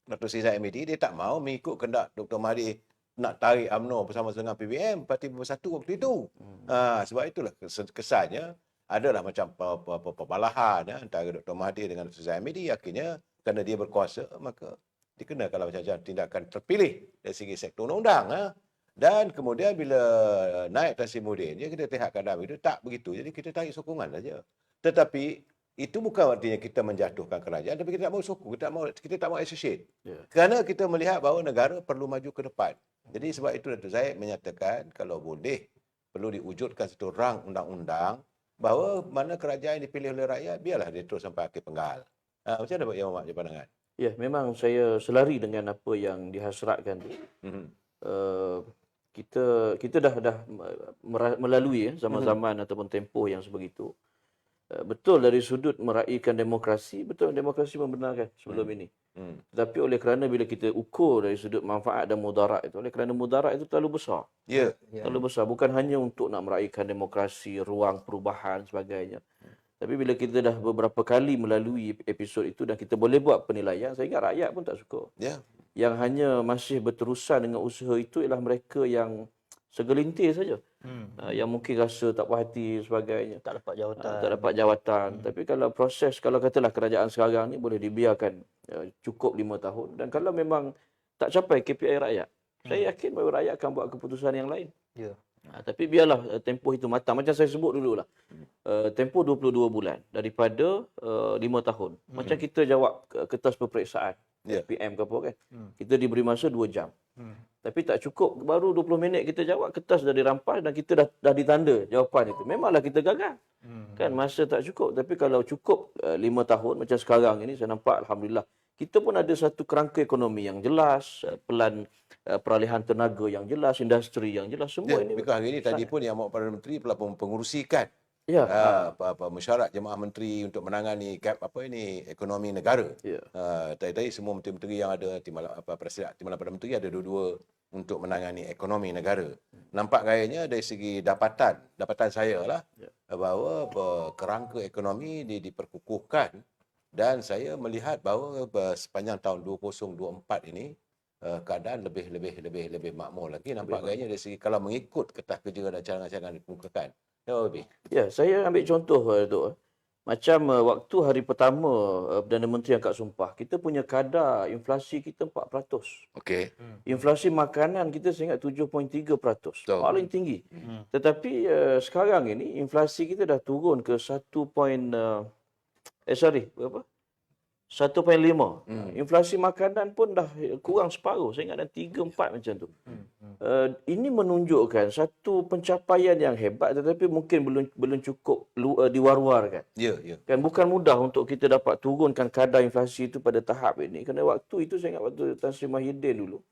Dr. Sri Zahid dia tak mau mengikut kehendak Dr. Mahathir nak tarik UMNO bersama dengan PBM, Parti Bersatu waktu itu. Sebab itulah kesannya adalah macam pembalahan antara Dr. Mahathir dengan Dr. Zahid Hamidi. Akhirnya kerana dia berkuasa, maka dikenakanlah macam-macam tindakan terpilih dari segi sektor undang-undang. Dan kemudian bila naik Tan Sri Muhyiddin, kita lihat keadaan itu tak begitu. Jadi kita tarik sokongan saja. Tetapi itu bukan artinya kita menjatuhkan kerajaan, tapi kita tak mau sokong, kita tak mau associate. Kerana kita melihat bahawa negara perlu maju ke depan. Jadi sebab itu Dr. Zahid menyatakan kalau boleh perlu diwujudkan satu rang undang-undang bahawa mana kerajaan yang dipilih oleh rakyat, biarlah dia terus sampai akhir penggal. Macam mana Pak Yang Berhormat pandangan? Ya, memang saya selari dengan apa yang dihasratkan tu. Kita dah melalui zaman-zaman ataupun tempoh yang sebegitu. Betul dari sudut meraihkan demokrasi, betul demokrasi membenarkan sebelum ini. Tetapi oleh kerana bila kita ukur dari sudut manfaat dan mudarat itu, oleh kerana mudarat itu terlalu besar. Terlalu besar. Bukan hanya untuk nak meraihkan demokrasi, ruang perubahan sebagainya. Tapi bila kita dah beberapa kali melalui episod itu dan kita boleh buat penilaian, saya ingat rakyat pun tak suka. Yang hanya masih berterusan dengan usaha itu ialah mereka yang segelintir saja. Yang mungkin rasa tak puas hati sebagainya. Tak dapat jawatan. Tak dapat jawatan. Tapi kalau proses, kalau katalah kerajaan sekarang ni boleh dibiarkan cukup 5 tahun. Dan kalau memang tak capai KPI rakyat, saya yakin bahawa rakyat akan buat keputusan yang lain. Tapi biarlah tempoh itu matang. Macam saya sebut dulu lah. Tempoh 22 bulan daripada 5 tahun. Macam kita jawab kertas peperiksaan. PM ke apa kan. Kita diberi masa 2 jam. Tapi tak cukup, baru 20 minit kita jawab, kertas dah dirampas dan kita dah ditanda jawapan itu. Memanglah kita gagal. Kan masa tak cukup. Tapi kalau cukup 5 tahun macam sekarang ini, saya nampak Alhamdulillah kita pun ada satu kerangka ekonomi yang jelas, pelan peralihan tenaga yang jelas, industri yang jelas, semua ini. Hari ini tadi pun Yang Berhormat Perdana Menteri telah pengurusikan mesyuarat jemaah menteri untuk menangani ekonomi negara. Tadi semua menteri-menteri yang ada Timbalan Perdana Menteri ada dua-dua untuk menangani ekonomi negara. Nampak gayanya dari segi dapatan saya lah bahawa kerangka ekonomi diperkukuhkan dan saya melihat bahawa sepanjang tahun 2024 ini keadaan lebih makmur lagi. Nampak gayanya dari segi kalau mengikut kertas kerja dan cadangan-cadangan dikemukakan. Ya, saya ambil contoh Datuk. Macam waktu hari pertama Perdana Menteri angkat sumpah, kita punya kadar inflasi kita 4%. Inflasi makanan kita saya ingat 7.3%. Paling tinggi. Tetapi sekarang ini inflasi kita dah turun ke 1.5. Inflasi makanan pun dah kurang separuh. Saya ingat dah 3-4 macam tu. Ini menunjukkan satu pencapaian yang hebat tetapi mungkin belum cukup diwar-warkan. Kan bukan mudah untuk kita dapat turunkan kadar inflasi itu pada tahap ini. Kerana waktu itu saya ingat waktu Tan Sri Muhyiddin dulu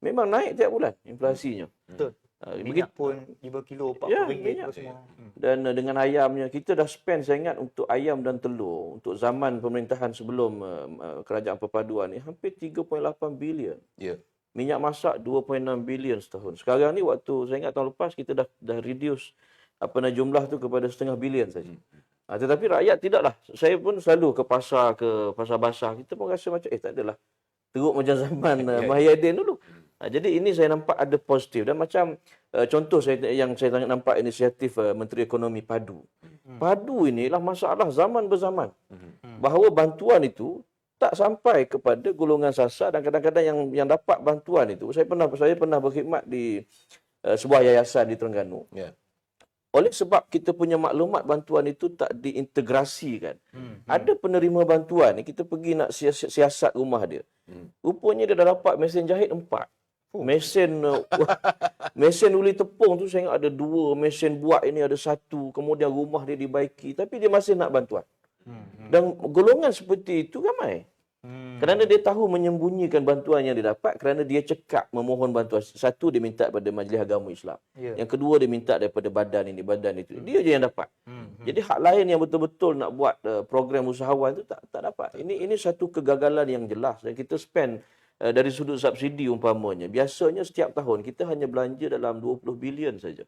memang naik tiap bulan inflasinya. Minyak pun 5 kilo Ya, RM40 minyak. apa semua. Dan dengan ayamnya, kita dah spend saya ingat untuk ayam dan telur untuk zaman pemerintahan sebelum kerajaan perpaduan ni hampir 3.8 bilion. Ya. Minyak masak 2.6 bilion setahun. Sekarang ni waktu saya ingat tahun lepas kita dah reduce jumlah tu kepada 0.5 bilion saja. Tetapi rakyat tidaklah. Saya pun selalu ke pasar basah. Kita pun rasa macam tak adalah teruk macam zaman Mahyadin dulu. Jadi ini saya nampak ada positif dan macam contoh yang saya nampak inisiatif Menteri Ekonomi Padu. Padu inilah masalah zaman berzaman. Bahawa bantuan itu tak sampai kepada golongan sasar dan kadang-kadang yang dapat bantuan itu. Saya pernah berkhidmat di sebuah yayasan di Terengganu. Ya. Oleh sebab kita punya maklumat bantuan itu tak diintegrasikan. Ada penerima bantuan ni, kita pergi nak siasat rumah dia. Rupanya dia dah dapat mesin jahit 4. Mesin uli tepung tu saya ingat ada 2, mesin buat ini ada 1, kemudian rumah dia dibaiki, tapi dia masih nak bantuan. Dan golongan seperti itu ramai. Kerana dia tahu menyembunyikan bantuan yang dia dapat kerana dia cekap memohon bantuan. Satu, dia minta daripada Majlis Agama Islam. Yang kedua, dia minta daripada badan ini, badan itu. Dia je yang dapat. Jadi hak lain yang betul-betul nak buat program usahawan itu tak dapat. Ini satu kegagalan yang jelas dan kita spend dari sudut subsidi umpamanya. Biasanya setiap tahun kita hanya belanja dalam 20 bilion saja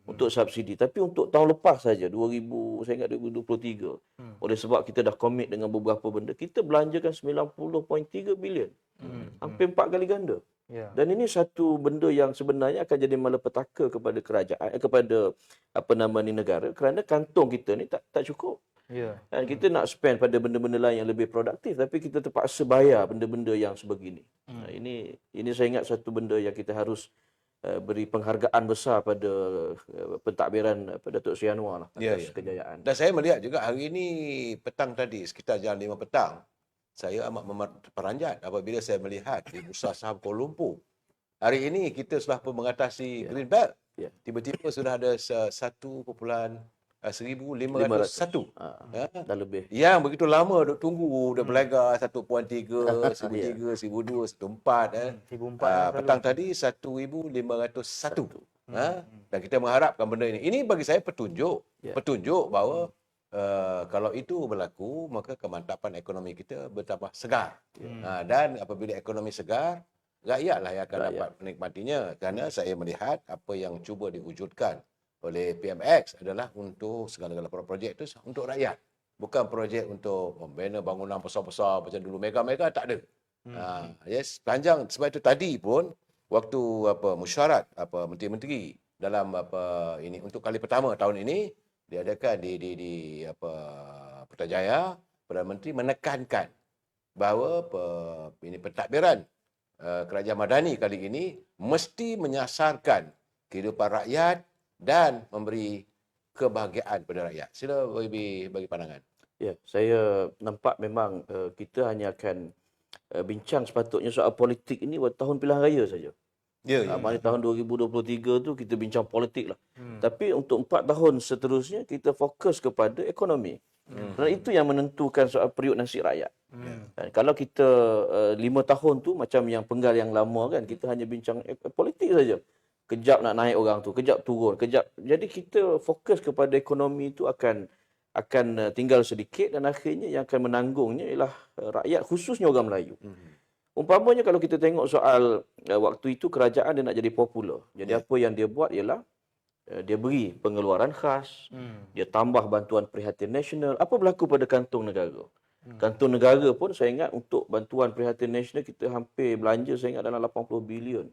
untuk subsidi. Tapi untuk tahun lepas saja, saya ingat 2023. Oleh sebab kita dah komit dengan beberapa benda, kita belanjakan 90.3 bilion. Hampir 4 kali ganda. Dan ini satu benda yang sebenarnya akan jadi malapetaka kepada kerajaan, kepada negara kerana kantong kita ni tak cukup. Dan kita nak spend pada benda-benda lain yang lebih produktif tapi kita terpaksa bayar benda-benda yang sebegini. Ini saya ingat satu benda yang kita harus beri penghargaan besar pada pentadbiran Datuk Seri Anwar lah atas kejayaan. Dan saya melihat juga hari ini petang tadi sekitar jam 5 petang saya amat terperanjat apabila saya melihat di Bursa Saham Kuala Lumpur. Hari ini kita sudah pun mengatasi Green Belt. Tiba-tiba sudah ada 1,501. Dah lebih. Yang begitu lama duk tunggu, dah berlaga 1.3, 1.3, 1.2, 1.4. 1.4 petang tadi 1,501. Dan kita mengharapkan benda ini. Ini bagi saya petunjuk. Petunjuk bahawa kalau itu berlaku, maka kemantapan ekonomi kita bertambah segar. Dan apabila ekonomi segar, rakyatlah yang akan dapat menikmatinya. Kerana saya melihat apa yang cuba diwujudkan oleh PMX adalah untuk segala-gala projek itu untuk rakyat. Bukan projek untuk membina bangunan besar-besar macam dulu mega-mega, tak ada. Sepanjang sebab itu tadi pun waktu mesyuarat menteri-menteri dalam ini untuk kali pertama tahun ini diadakan di Putrajaya, Perdana Menteri menekankan bahawa ini pentadbiran kerajaan madani kali ini mesti menyasarkan kehidupan rakyat dan memberi kebahagiaan kepada rakyat. Sila bagi pandangan. Ya, saya nampak memang kita hanya akan bincang sepatutnya soal politik ini waktu tahun pilihan raya saja. Mana tahun 2023 tu kita bincang politik lah. Tapi untuk 4 tahun seterusnya kita fokus kepada ekonomi. Kerana itu yang menentukan soal periuk nasib rakyat. Dan kalau kita 5 tahun tu macam yang penggal yang lama kan, kita hanya bincang politik saja. Kejap nak naik orang tu, kejap turun, kejap. Jadi kita fokus kepada ekonomi itu akan tinggal sedikit dan akhirnya yang akan menanggungnya ialah rakyat, khususnya orang Melayu. Umpamanya kalau kita tengok soal waktu itu kerajaan dia nak jadi popular. Jadi apa yang dia buat ialah dia beri pengeluaran khas, dia tambah bantuan prihatin nasional. Apa berlaku pada kantong negara? Kantong negara pun saya ingat untuk bantuan prihatin nasional kita hampir belanja saya ingat dalam 80 bilion.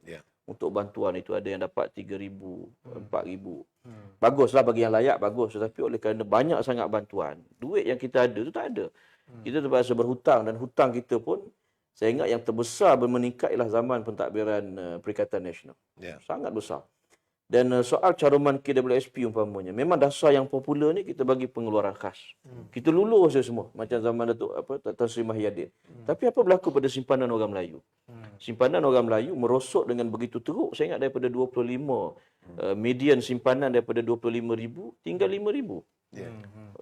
Untuk bantuan itu ada yang dapat 3,000, 4,000. Baguslah bagi yang layak, bagus. Tetapi oleh kerana banyak sangat bantuan, duit yang kita ada tu tak ada. Kita terpaksa berhutang dan hutang kita pun saya ingat yang terbesar meningkat ialah zaman pentadbiran Perikatan Nasional. Sangat besar. Dan soal caruman KWSP umpamanya, memang dasar yang popular ni kita bagi pengeluaran khas. Kita lulus semua macam zaman Datuk Tan Sri Mahyadin. Tapi apa berlaku pada simpanan orang Melayu? Simpanan orang Melayu merosot dengan begitu teruk. Saya ingat daripada 25 median simpanan daripada 25,000 tinggal 5,000.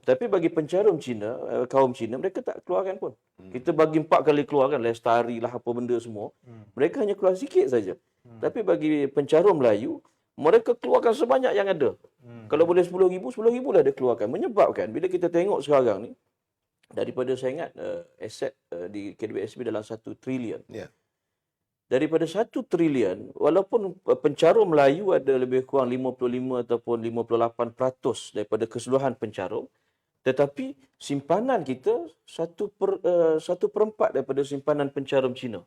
Tapi bagi pencarum Cina, kaum Cina, mereka tak keluarkan pun. Kita bagi 4 kali keluarkan, lestari lah apa benda semua. Mereka hanya keluar sikit saja. Tapi bagi pencarum Melayu, mereka keluarkan sebanyak yang ada. Kalau boleh 10,000, 10,000 lah dia keluarkan. Menyebabkan bila kita tengok sekarang ni, daripada saya ingat aset di KWSP dalam 1 trilion. Ya. Daripada 1 trilion, walaupun pencarum Melayu ada lebih kurang 55 ataupun 58% daripada keseluruhan pencarum, tetapi simpanan kita 1/4 daripada simpanan pencarum Cina.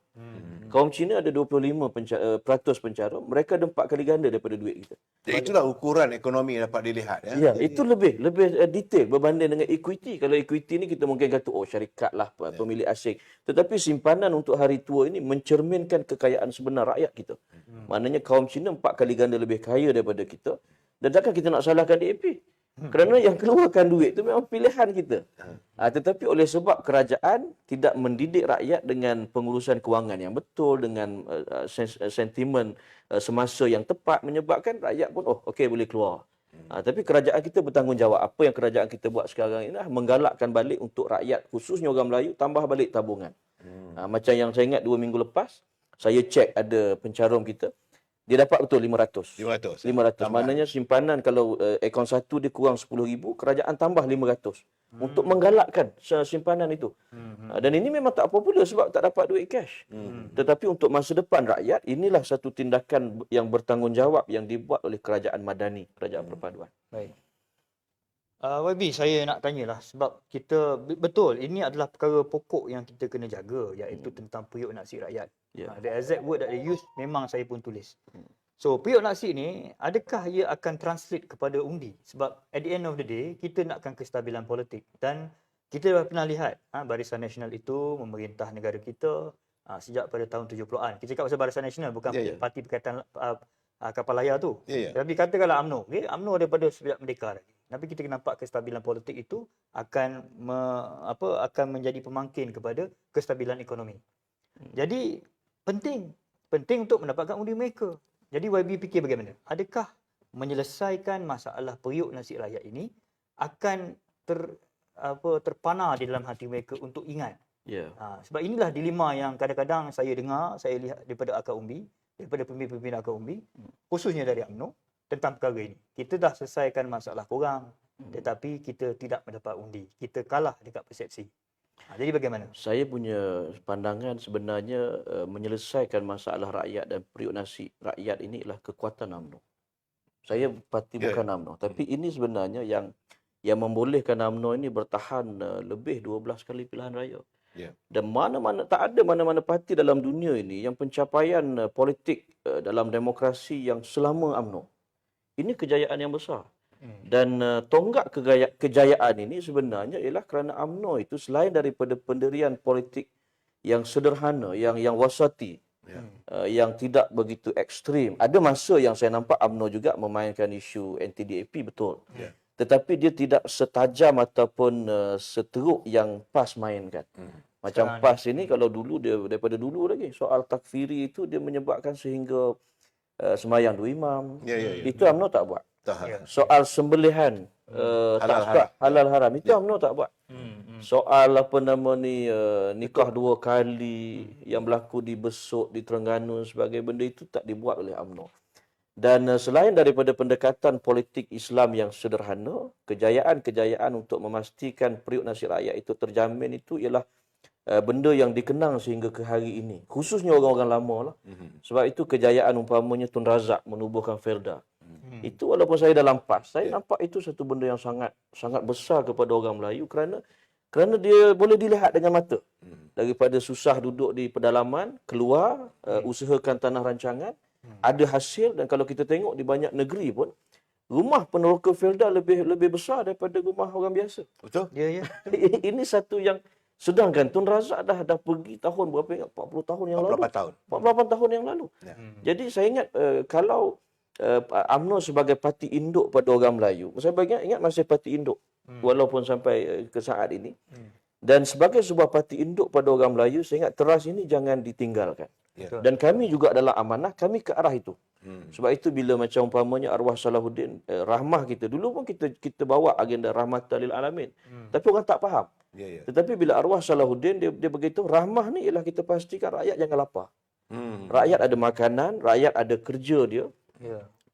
Kaum Cina ada 25% pencarum, mereka ada 4 kali ganda daripada duit kita. Jadi itulah ukuran ekonomi yang dapat dilihat. Ya, itu lebih detail berbanding dengan equity. Kalau equity ni kita mungkin kata syarikat lah pemilik asing. Tetapi simpanan untuk hari tua ini mencerminkan kekayaan sebenar rakyat kita. Maknanya kaum Cina 4 kali ganda lebih kaya daripada kita. Dan takkan kita nak salahkan DAP. Kerana yang keluarkan duit itu memang pilihan kita. Tetapi oleh sebab kerajaan tidak mendidik rakyat dengan pengurusan kewangan yang betul, dengan sentimen semasa yang tepat, menyebabkan rakyat pun okey boleh keluar. Tapi kerajaan kita bertanggungjawab. Apa yang kerajaan kita buat sekarang ini menggalakkan balik untuk rakyat, khususnya orang Melayu, tambah balik tabungan. Macam yang saya ingat 2 minggu lepas, saya cek ada pencarum kita, dia dapat betul 500. 500. Maknanya simpanan kalau akaun satu dia kurang 10,000, kerajaan tambah 500 untuk menggalakkan simpanan itu. Dan ini memang tak popular sebab tak dapat duit cash. Tetapi untuk masa depan rakyat, inilah satu tindakan yang bertanggungjawab yang dibuat oleh kerajaan madani, kerajaan perpaduan. Baik. YB, saya nak tanyalah sebab kita betul ini adalah perkara pokok yang kita kena jaga, iaitu tentang periuk nasi rakyat. The exact word that they use memang saya pun tulis. So periuk nasi ni adakah ia akan translate kepada undi? Sebab at the end of the day kita nakkan kestabilan politik dan kita dah pernah lihat Barisan Nasional itu memerintah negara kita sejak pada tahun 70-an. Kita cakap pasal Barisan Nasional bukan parti Perikatan Kapal Layar tu. Tapi katakanlah UMNO. UMNO daripada sejak merdeka lagi. Tapi kita nampak kestabilan politik itu akan akan menjadi pemangkin kepada kestabilan ekonomi. Jadi penting untuk mendapatkan undi mereka. Jadi YB fikir bagaimana? Adakah menyelesaikan masalah periuk nasi rakyat ini akan terpana di dalam hati mereka untuk ingat? Sebab inilah dilema yang kadang-kadang saya dengar, saya lihat daripada akar umbi, daripada pemimpin-pemimpin akar umbi, khususnya dari UMNO, tentang perkara ini. Kita dah selesaikan masalah korang, tetapi kita tidak mendapat undi. Kita kalah dekat persepsi. Jadi bagaimana? Saya punya pandangan sebenarnya menyelesaikan masalah rakyat dan periuk nasi rakyat ini ialah kekuatan UMNO. Saya parti bukan UMNO, tapi ini sebenarnya yang membolehkan UMNO ini bertahan lebih 12 kali pilihan raya. Dan tak ada mana-mana parti dalam dunia ini yang pencapaian politik dalam demokrasi yang selama UMNO. Ini kejayaan yang besar. Dan tonggak kejayaan ini sebenarnya ialah kerana UMNO itu selain daripada pendirian politik yang sederhana, yang wasati, yang tidak begitu ekstrim. Ada masa yang saya nampak UMNO juga memainkan isu anti-DAP, betul. Tetapi dia tidak setajam ataupun seteruk yang PAS mainkan. Macam PAS ini kalau dulu dia daripada dulu lagi soal takfiri itu dia menyebabkan sehingga sembahyang 2 imam. Itu UMNO tak buat. Soal sembelihan halal haram itu UMNO tak buat. Soal nikah 2 kali yang berlaku di Besut, di Terengganu sebagai benda itu tak dibuat oleh UMNO. Dan selain daripada pendekatan politik Islam yang sederhana, kejayaan untuk memastikan periuk nasi rakyat itu terjamin itu ialah benda yang dikenang sehingga ke hari ini. Khususnya orang-orang lama lah. Sebab itu kejayaan umpamanya Tun Razak menubuhkan Felda. Itu walaupun saya dalam PAS, saya nampak itu satu benda yang sangat besar kepada orang Melayu kerana dia boleh dilihat dengan mata. Daripada susah duduk di pedalaman, keluar, usahakan tanah rancangan, ada hasil. Dan kalau kita tengok di banyak negeri pun, rumah peneroka Felda lebih besar daripada rumah orang biasa. Betul? Ya. Ini satu yang sedangkan Tun Razak dah pergi tahun berapa ingat? 40 tahun yang lalu. 48 tahun yang lalu. Jadi saya ingat kalau UMNO sebagai parti induk pada orang Melayu, saya ingat masih parti induk walaupun sampai ke saat ini. Dan sebagai sebuah parti induk pada orang Melayu, saya ingat teras ini jangan ditinggalkan. Dan kami juga dalam amanah, kami ke arah itu. Sebab itu bila macam umpamanya arwah Salahuddin, rahmah kita, dulu pun kita bawa agenda rahmatan lil alamin. Tapi orang tak faham. Tetapi bila arwah Salahuddin, dia beritahu, rahmah ni ialah kita pastikan rakyat jangan lapar. Rakyat ada makanan, rakyat ada kerja dia.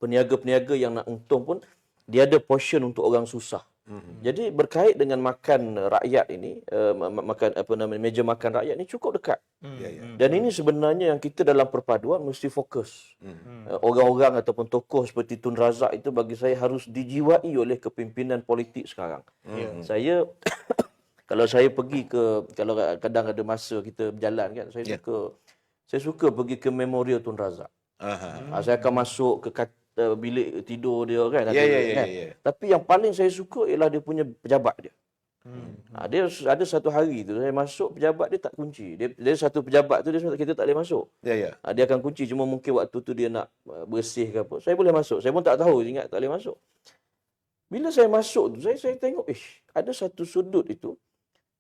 peniaga-peniaga yang nak untung pun dia ada portion untuk orang susah. Jadi berkait dengan makan rakyat ini, makan apa namanya, meja makan rakyat ni cukup dekat. Ya, ya. Dan ini sebenarnya yang kita dalam perpaduan mesti fokus. Orang-orang ataupun tokoh seperti Tun Razak itu bagi saya harus dijiwai oleh kepimpinan politik sekarang. Saya kalau saya pergi ke, kalau kadang ada masa kita berjalan kan, saya suka pergi ke memorial Tun Razak. Saya akan masuk ke bilik tidur dia kan. Ya. Tapi yang paling saya suka ialah dia punya pejabat dia. Dia ada satu hari tu saya masuk, pejabat dia tak kunci. Dia satu pejabat tu dia kita tak boleh masuk. Ya. Dia akan kunci, cuma mungkin waktu tu dia nak bersih ke apa. Saya boleh masuk. Saya pun tak tahu, ingat tak boleh masuk. Bila saya masuk tu saya tengok ada satu sudut itu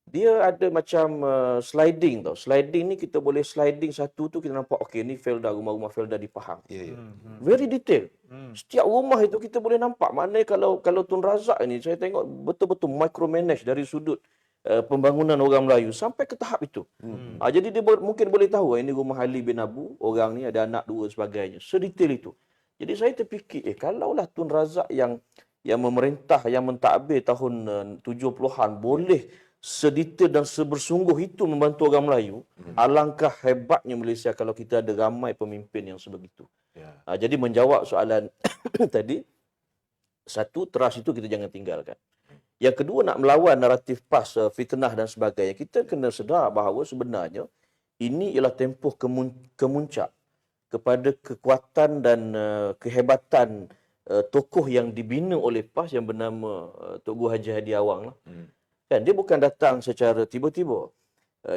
dia ada macam sliding tau. Sliding ni kita boleh sliding satu tu kita nampak okey ni Felda, rumah-rumah Felda di Pahang. Ya. Very detail. Setiap rumah itu kita boleh nampak. Maknanya kalau Tun Razak ni saya tengok betul-betul micromanage dari sudut pembangunan orang Melayu sampai ke tahap itu. Jadi dia mungkin boleh tahu ini rumah Ali bin Abu, orang ni ada anak dua sebagainya. Sedetail itu. Jadi saya terfikir kalaulah Tun Razak yang memerintah, yang mentadbir tahun 70-an boleh sedetail dan sebersungguh itu membantu orang Melayu, alangkah hebatnya Malaysia kalau kita ada ramai pemimpin yang sebegitu. Jadi menjawab soalan tadi, satu, trust itu kita jangan tinggalkan. Yang kedua, nak melawan naratif PAS, fitnah dan sebagainya, kita kena sedar bahawa sebenarnya ini ialah tempoh kemuncak kepada kekuatan dan kehebatan tokoh yang dibina oleh PAS yang bernama Tok Guru Haji Hadi Awang lah. Kan, dia bukan datang secara tiba-tiba.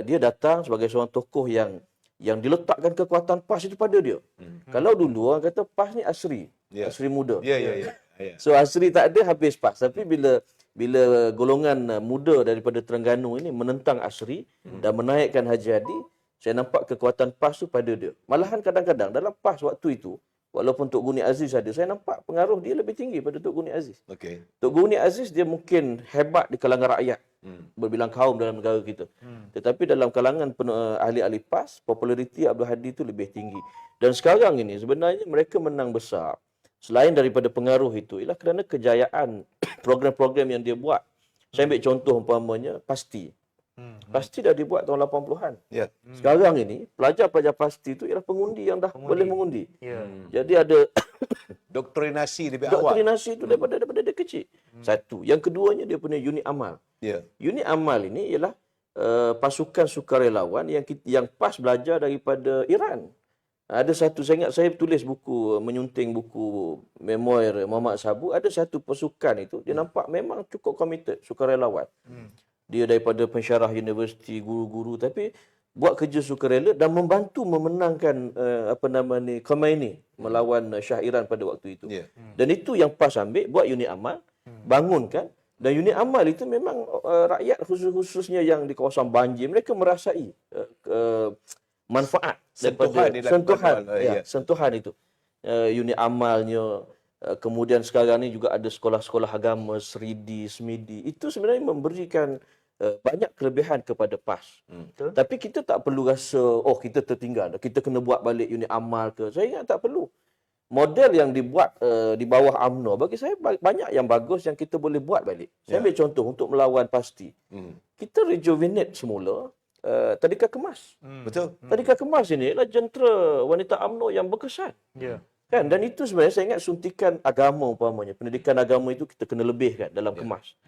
Dia datang sebagai seorang tokoh yang diletakkan kekuatan PAS itu pada dia. Kalau dulu orang kata PAS ni asri, asri muda. Ya. So asri tak ada, habis PAS. Tapi bila golongan muda daripada Terengganu ini menentang asri dan menaikkan Haji Hadi, saya nampak kekuatan PAS tu pada dia. Malahan kadang-kadang dalam PAS waktu itu, walaupun Tok Guni Aziz ada, saya nampak pengaruh dia lebih tinggi pada Tok Guni Aziz. Tok Guni Aziz dia mungkin hebat di kalangan rakyat, berbilang kaum dalam negara kita. Tetapi dalam kalangan ahli-ahli PAS, populariti Abdul Hadi itu lebih tinggi. Dan sekarang ini sebenarnya mereka menang besar. Selain daripada pengaruh itu, ialah kerana kejayaan program-program yang dia buat. Saya ambil contoh umpamanya Pasti. Pasti dah dibuat tahun 80-an. Sekarang ini pelajar-pelajar Pasti itu ialah pengundi yang dah boleh mengundi. Jadi ada Doktrinasi lebih awal. doktrinasi itu daripada dia kecil. Satu. Yang keduanya dia punya unit amal. Unit amal ini ialah pasukan sukarelawan yang PAS belajar daripada Iran. Ada satu, saya ingat saya tulis buku, menyunting buku memoir Muhammad Sabu, ada satu pasukan itu dia nampak memang cukup committed, sukarelawan. Dia daripada pensyarah universiti, guru-guru, tapi buat kerja sukarela dan membantu memenangkan Khomeini melawan Shah Iran pada waktu itu. Dan itu yang PAS ambil, buat unit amal, bangunkan. Dan unit amal itu memang rakyat khususnya yang di kawasan banjir, mereka merasai manfaat sentuhan itu. Unit amalnya, kemudian sekarang ni juga ada sekolah-sekolah agama, Seridi, Semidi. Itu sebenarnya memberikan banyak kelebihan kepada PAS. Tapi kita tak perlu rasa, kita tertinggal, kita kena buat balik unit amal ke. Saya ingat tak perlu. Model yang dibuat di bawah UMNO, bagi saya banyak yang bagus yang kita boleh buat balik. Saya ambil contoh untuk melawan Pasti. Kita rejuvenate semula Tadika Kemas. Betul. Tadika Kemas ini adalah jentera wanita UMNO yang berkesan. Kan? Dan itu sebenarnya saya ingat suntikan agama umpamanya. Pendidikan agama itu kita kena lebihkan dalam Kemas.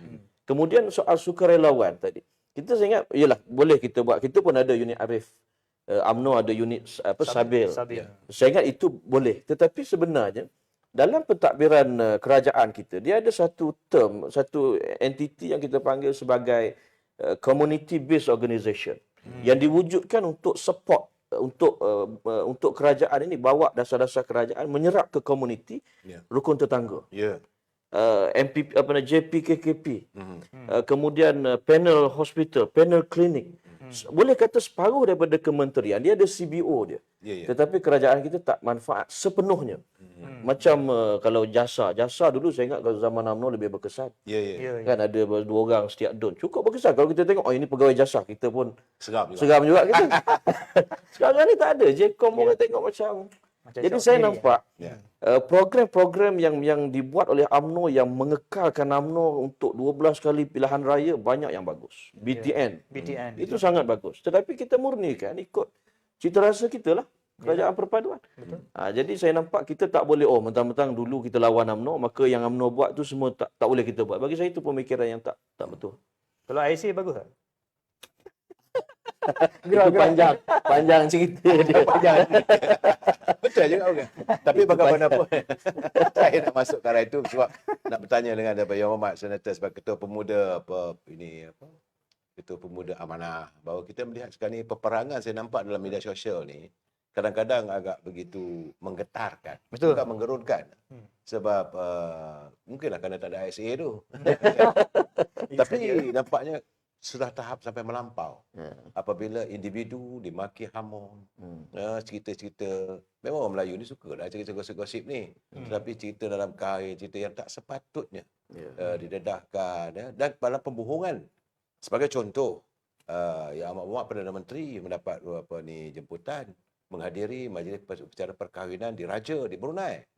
Kemudian soal sukarelawan tadi. Saya ingat, yalah, boleh kita buat. Kita pun ada unit Arif. UMNO ada unit Sabil. Saya ingat itu boleh. Tetapi sebenarnya dalam pentadbiran kerajaan kita, dia ada satu term, satu entiti yang kita panggil sebagai community based organisation yang diwujudkan untuk support untuk kerajaan ini bawa dasar-dasar kerajaan menyerap ke komuniti rukun tetangga. MPP JPKKP. Kemudian panel hospital, panel klinik. Boleh kata separuh daripada kementerian dia ada CBO dia. Tetapi kerajaan kita tak manfaat sepenuhnya. Macam kalau jasa dulu saya ingat kalau zaman UMNO lebih berkesan. Kan ada dua orang setiap don. Cukup berkesan. Kalau kita tengok ini pegawai jasa, kita pun seram juga kita. Sekarang ni tak ada. JKOM orang tengok macam Macam Jadi syok saya sendiri. nampak Ya. program-program yang dibuat oleh UMNO yang mengekalkan UMNO untuk 12 kali pilihan raya banyak yang bagus. BTN. BTN. Itu sangat bagus. Tetapi kita murnikan ikut cita rasa kita lah. Kerajaan perpaduan. Jadi saya nampak kita tak boleh, mentang-mentang dulu kita lawan UMNO, maka yang UMNO buat tu semua tak boleh kita buat. Bagi saya itu pemikiran yang tak betul. Kalau IC bagus tak? Itu panjang cerita dia. Betul juga bukan? Tapi bagaimanapun saya nak masuk ke arah itu sebab nak bertanya dengan Yang Hormat Senator sebagai Ketua Pemuda Ketua Pemuda Amanah, bahawa kita melihat sekarang ni peperangan saya nampak dalam media sosial ni kadang-kadang agak begitu menggetarkan, Betul. bukan menggerunkan. Sebab mungkinlah kerana tak ada ISA tu. Tapi nampaknya sudah tahap sampai melampau. Apabila individu dimaki hamun, cerita-cerita, memang orang Melayu ni suka lah cerita gosip-gosip ni. Tetapi cerita dalam kain, cerita yang tak sepatutnya didedahkan, dan dalam pembohongan. Sebagai contoh, Yang Amat Berhormat Perdana Menteri mendapat jemputan menghadiri majlis upacara perkahwinan di Raja di Brunei.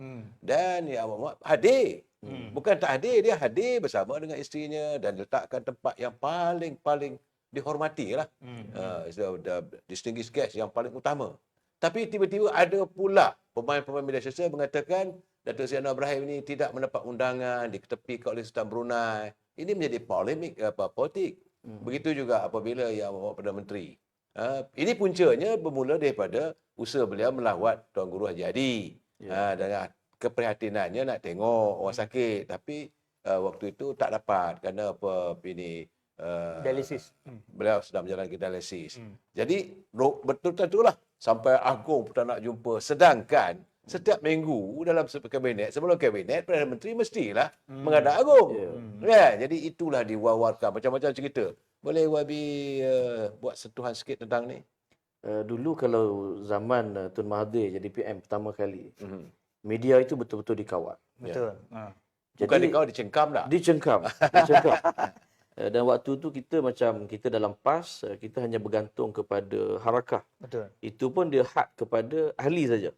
Dan Yang Amat Berhormat hadir. Bukan tak hadir, dia hadir bersama dengan isterinya dan letakkan tempat yang paling dihormati lah. Distinguished guest yang paling utama. Tapi tiba-tiba ada pula pemain-pemain media sosial mengatakan Datuk Seri Anwar Ibrahim ini tidak mendapat undangan, diketepikan oleh Sultan Brunei. Ini menjadi polemik politik. Begitu juga apabila Yang Amat Berhormat Perdana Menteri. Ini puncanya bermula daripada usaha beliau melawat Tuan Guru Haji Hadi. Dan keprihatinannya nak tengok orang sakit, tapi waktu itu tak dapat kerana Dialisis. beliau sedang menjalankan dialisis. Jadi betul-betul lah sampai agung pun tak nak jumpa. Sedangkan setiap minggu dalam kabinet, sebelum kabinet, Perdana Menteri mestilah menghadap agung. Jadi itulah diwawarkan macam-macam cerita. Boleh Wabi buat sentuhan sikit tentang ni? Dulu kalau zaman Tun Mahathir jadi PM pertama kali, media itu betul-betul dikawal. Betul. Bukan dikau dicengkam tak? Dicengkam. Dan waktu tu kita dalam PAS, kita hanya bergantung kepada harakah. Betul. Itu pun dia hak kepada ahli saja.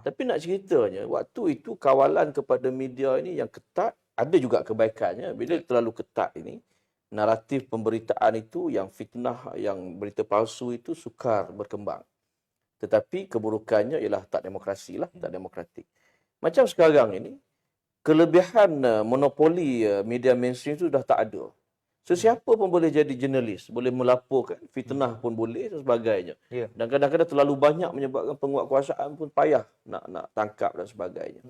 Tapi nak ceritanya, waktu itu kawalan kepada media ini yang ketat, ada juga kebaikannya. Bila terlalu ketat ini, naratif pemberitaan itu yang fitnah, yang berita palsu itu sukar berkembang. Tetapi keburukannya ialah tak demokrasi lah, tak demokratik. Macam sekarang ini, kelebihan monopoli media mainstream itu dah tak ada. Sesiapa pun boleh jadi jurnalis, boleh melaporkan, fitnah pun boleh dan sebagainya. Dan kadang-kadang terlalu banyak menyebabkan penguatkuasaan pun payah nak tangkap dan sebagainya.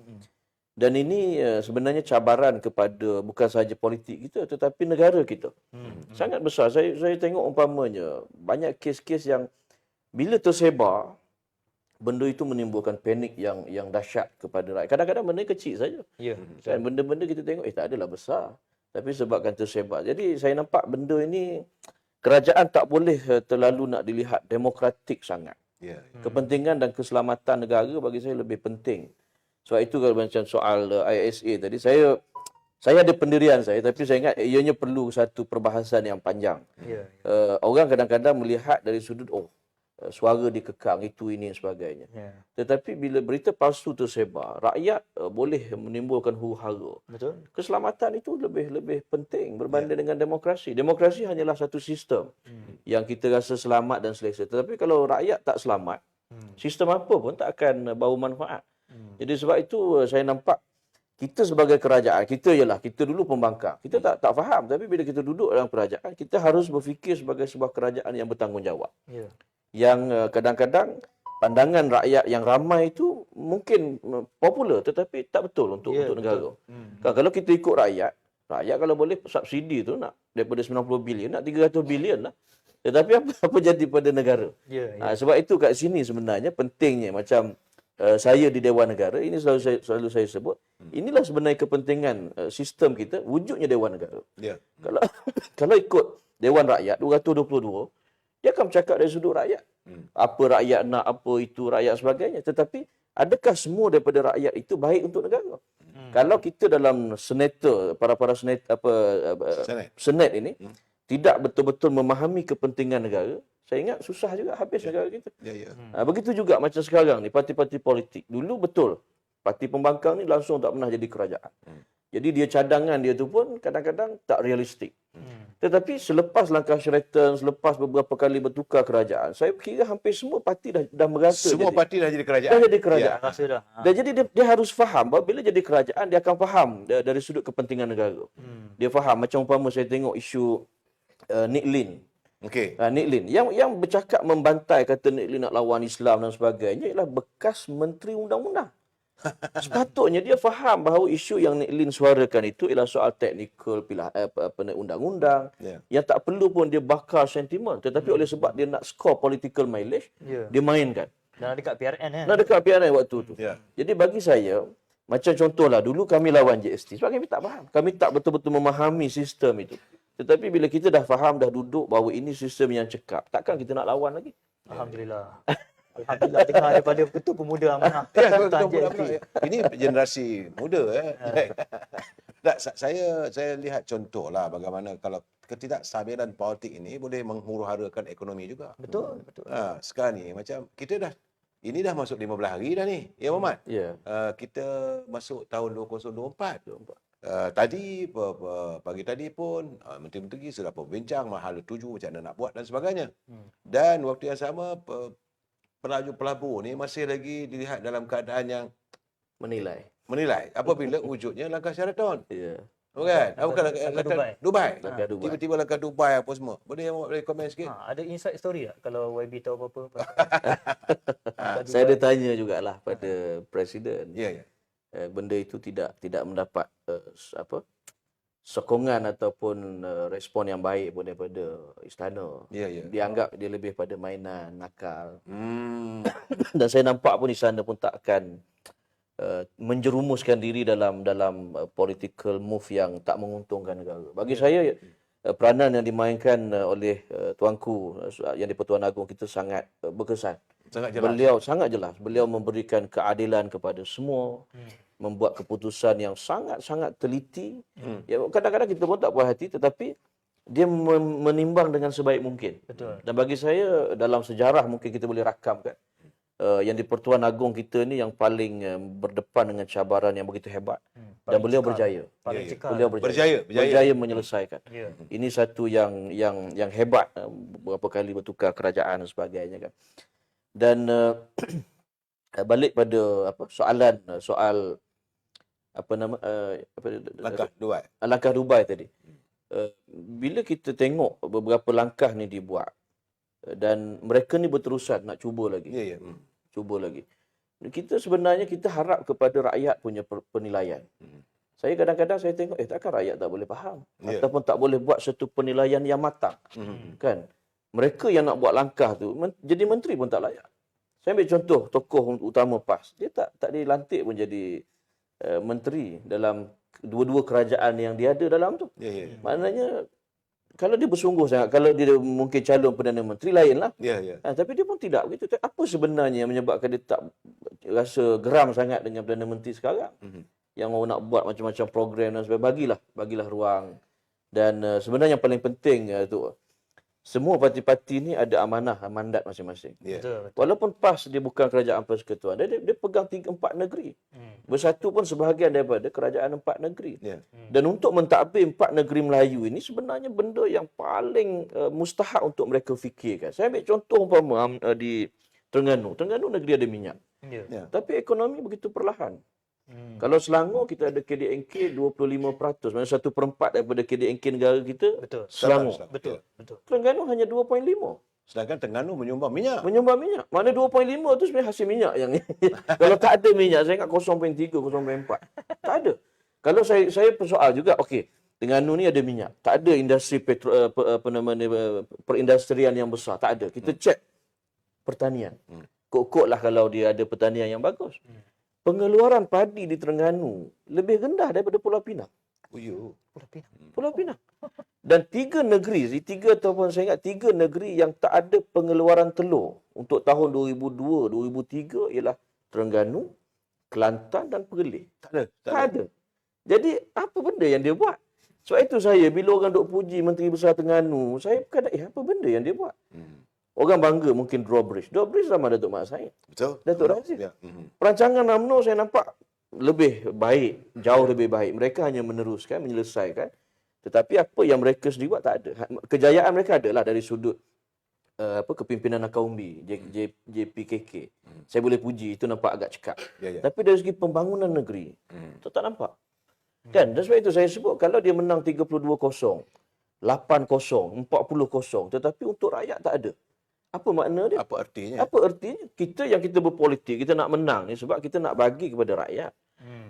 Dan ini sebenarnya cabaran kepada bukan sahaja politik kita tetapi negara kita. Sangat besar. Saya tengok umpamanya banyak kes-kes yang bila tersebar, benda itu menimbulkan panik yang dahsyat kepada rakyat. Kadang-kadang benda kecil saja. Dan benda-benda kita tengok tak adalah besar. Tapi sebabkan tersebar. Jadi saya nampak benda ini kerajaan tak boleh terlalu nak dilihat demokratik sangat. Kepentingan dan keselamatan negara bagi saya lebih penting. Sebab itu kalau macam soal ISA tadi, saya ada pendirian saya, tapi saya ingat ianya perlu satu perbahasan yang panjang. Orang kadang-kadang melihat dari sudut, suara dikekang, itu, ini dan sebagainya. Tetapi bila berita palsu tersebar, rakyat boleh menimbulkan huru-hara. Betul. Keselamatan itu lebih penting berbanding dengan demokrasi. Demokrasi hanyalah satu sistem yang kita rasa selamat dan selesa. Tetapi kalau rakyat tak selamat, sistem apa pun tak akan bawa manfaat. Jadi sebab itu saya nampak kita sebagai kerajaan, kita dulu pembangkang. Kita tak faham, tapi bila kita duduk dalam kerajaan, kita harus berfikir sebagai sebuah kerajaan yang bertanggungjawab. Yang kadang-kadang pandangan rakyat yang ramai itu mungkin popular tetapi tak betul untuk negara. Kalau kita ikut rakyat kalau boleh subsidi tu nak daripada 90 bilion nak 300 bilion lah. Tetapi apa jadi pada negara? Sebab itu kat sini sebenarnya pentingnya macam saya di Dewan Negara, ini selalu saya sebut, inilah sebenarnya kepentingan sistem kita, wujudnya Dewan Negara. Kalau ikut Dewan Rakyat 222, dia akan bercakap dari sudut rakyat. Apa rakyat nak, apa itu rakyat sebagainya. Tetapi adakah semua daripada rakyat itu baik untuk negara? Kalau kita dalam senator, para senator, Senat ini tidak betul-betul memahami kepentingan negara, Saya ingat susah juga habis negara kita. Ya, ya. Begitu juga macam sekarang ni, parti-parti politik. Dulu betul, parti pembangkang ni langsung tak pernah jadi kerajaan. Jadi dia cadangan dia tu pun kadang-kadang tak realistik. Tetapi selepas langkah Sheraton, selepas beberapa kali bertukar kerajaan, saya kira hampir semua parti dah merata Semua jadi. parti dah jadi kerajaan. Dah jadi kerajaan. Rasa dah. Dan jadi dia harus faham bahawa bila jadi kerajaan, dia akan faham dari sudut kepentingan negara. Dia faham, macam umpama saya tengok isu Nick Lin. Okey. Nick Lin. Yang bercakap membantai kata Nick Lin nak lawan Islam dan sebagainya ialah bekas Menteri Undang-Undang. Sepatutnya dia faham bahawa isu yang Nick Lin suarakan itu ialah soal teknikal undang-undang yang tak perlu pun dia bakar sentimen, tetapi oleh sebab dia nak score political mileage, dia mainkan. Dan dekat PRN kan. Nak dekat PRN waktu tu. Ya. Jadi bagi saya, macam contohlah dulu kami lawan JST sebab kami tak faham. Kami tak betul-betul memahami sistem itu. Tetapi bila kita dah faham, dah duduk bahawa ini sistem yang cekap, takkan kita nak lawan lagi. Alhamdulillah. Alhamdulillah dengar daripada Ketua Pemuda Amanah. Ya, Tentang betul, JST. ini generasi muda. Tak, saya lihat contohlah bagaimana kalau ketidakstabilan politik ini boleh menghuru-harakan ekonomi juga. Betul. Sekarang ni macam kita ini dah masuk 15 hari dah ni, ya Muhammad. Ya. Kita masuk tahun 2024. Tadi pagi tadi pun menteri-menteri sudah berbincang mahal tuju macam mana nak buat dan sebagainya. Dan waktu yang sama pelabur ni masih lagi dilihat dalam keadaan yang Menilai. apabila wujudnya langkah Sheraton. Ya. Bukan? Bukan Langkah Dubai. Langkah Dubai. Tiba-tiba langkah Dubai apa semua. Boleh komen sikit? Ada inside story tak kalau YB tahu apa-apa? Saya ada tanya jugalah pada Presiden. Ya. Benda itu tidak mendapat sokongan ataupun respon yang baik pun daripada istana. Ya. Dianggap dia lebih pada mainan, nakal. Dan saya nampak pun istana pun tak akan menjerumuskan diri dalam political move yang tak menguntungkan negara. Bagi saya peranan yang dimainkan oleh tuanku yang di-Pertuan Agong kita sangat berkesan. Sangat jelas. Beliau sangat jelas. Beliau memberikan keadilan kepada semua. Membuat keputusan yang sangat-sangat teliti. Ya, kadang-kadang kita pun tak puas hati, tetapi dia menimbang dengan sebaik mungkin. Betul. Dan bagi saya dalam sejarah mungkin kita boleh rakamkan yang di-Pertuan Agong kita ni yang paling berdepan dengan cabaran yang begitu hebat. Dan beliau berjaya. Paling cekal. Beliau berjaya menyelesaikan. Ya. Ini satu yang hebat, beberapa kali bertukar kerajaan dan sebagainya kan. Dan balik pada soal langkah Dubai tadi. Bila kita tengok beberapa langkah ni dibuat dan mereka ni berterusan nak cuba lagi. Ya. Cuba lagi. Kita sebenarnya kita harap kepada rakyat punya penilaian. Saya kadang-kadang saya tengok takkan rakyat tak boleh faham ataupun tak boleh buat satu penilaian yang matang. Kan? Mereka yang nak buat langkah tu jadi menteri pun tak layak. Saya ambil contoh tokoh utama PAS. Dia tak dilantik pun jadi menteri dalam dua-dua kerajaan yang dia ada dalam tu. Ya. Maknanya kalau dia bersungguh sangat, kalau dia mungkin calon Perdana Menteri lainlah. Ya. Tapi dia pun tidak begitu. Apa sebenarnya yang menyebabkan dia tak rasa geram sangat dengan Perdana Menteri sekarang? Yang mau nak buat macam-macam program dan sebagainya, bagilah ruang. Dan sebenarnya yang paling penting tu, semua parti-parti ni ada amanah, mandat masing-masing. Ya. Betul. Walaupun PAS dia bukan kerajaan persekutuan, dia pegang 4 negeri. Bersatu pun sebahagian daripada kerajaan 4 negeri. Ya. Dan untuk mentadbir 4 negeri Melayu ini sebenarnya benda yang paling mustahak untuk mereka fikirkan. Saya ambil contoh umpama di Terengganu. Terengganu negeri ada minyak. Ya. Tapi ekonomi begitu perlahan. Kalau Selangor kita ada KDNK 25%, maksudnya 1/4 daripada KDNK negara kita Betul. Selangor. Betul. Terengganu hanya 2.5. Sedangkan Terengganu menyumbang minyak. Menyumbang minyak. Mana 2.5 tu sebenarnya hasil minyak yang kalau tak ada minyak saya ingat 0.3, 0.4. Tak ada. Kalau saya persoal juga, okey, Terengganu ni ada minyak. Tak ada industri perindustrian yang besar, tak ada. Kita cek pertanian. Kok-koklah kalau dia ada pertanian yang bagus. Pengeluaran padi di Terengganu lebih rendah daripada Pulau Pinang. Pulau Pinang. Dan 3 negeri, 3 ataupun saya ingat 3 negeri yang tak ada pengeluaran telur untuk tahun 2002, 2003 ialah Terengganu, Kelantan dan Perlis. Tak ada. Jadi apa benda yang dia buat? Sebab itu saya bila orang duk puji Menteri Besar Terengganu, saya berkata, apa benda yang dia buat? Orang bangga mungkin drawbridge. Drawbridge sama Datuk Mak Said. Betul? Datuk Razif. Ya. Perancangan UMNO saya nampak lebih baik, jauh lebih baik. Mereka hanya meneruskan, menyelesaikan. Tetapi apa yang mereka sendiri buat tak ada. Kejayaan mereka adalah dari sudut kepimpinan Akaumbi, JPKK. Saya boleh puji, itu nampak agak cekap. Ya. Tapi dari segi pembangunan negeri, itu tak nampak. Kan? Dan sebab itu saya sebut, kalau dia menang 32-0, 8-0, 40-0, tetapi untuk rakyat tak ada. Apa makna dia? Apa artinya? Apa artinya? Kita berpolitik, kita nak menang ni sebab kita nak bagi kepada rakyat.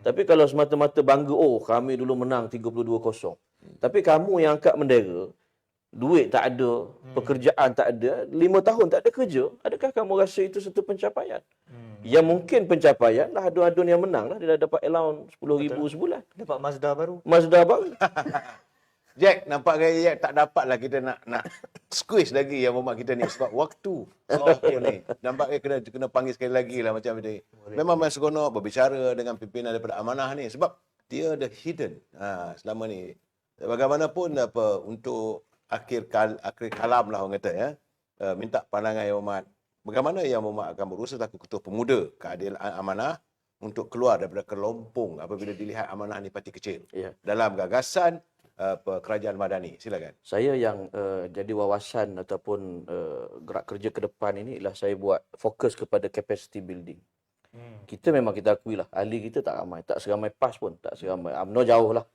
Tapi kalau semata-mata bangga, oh kami dulu menang 32-0. Tapi kamu yang angkat bendera, duit tak ada, pekerjaan tak ada, 5 tahun tak ada kerja, adakah kamu rasa itu satu pencapaian? Yang mungkin pencapaian lah adun-adun yang menang lah, dia dah dapat allowance 10,000 sebulan. Dapat Mazda baru. Mazda baru. Jack, nampak gaya Jack tak dapat lah kita nak squeeze lagi yang Muhammad kita ni sebab waktu. Ni. Nampak kena panggil sekali lagi lah macam ni. Memang seronok berbicara dengan pimpinan daripada Amanah ni sebab dia the hidden. Selama ni. Bagaimanapun untuk akhir kalam lah orang kata ya. Minta pandangan yang Muhammad. Bagaimana yang Muhammad akan berusaha selaku ketua pemuda keadilan Amanah untuk keluar daripada kelompong apabila dilihat Amanah ni parti kecil. Ya. Dalam gagasan kerajaan madani. Silakan. Saya yang jadi wawasan ataupun gerak kerja ke depan ini ialah saya buat fokus kepada capacity building. Kita memang kita akui lah, ahli kita tak ramai. Tak seramai PAS pun, tak seramai UMNO jauh lah.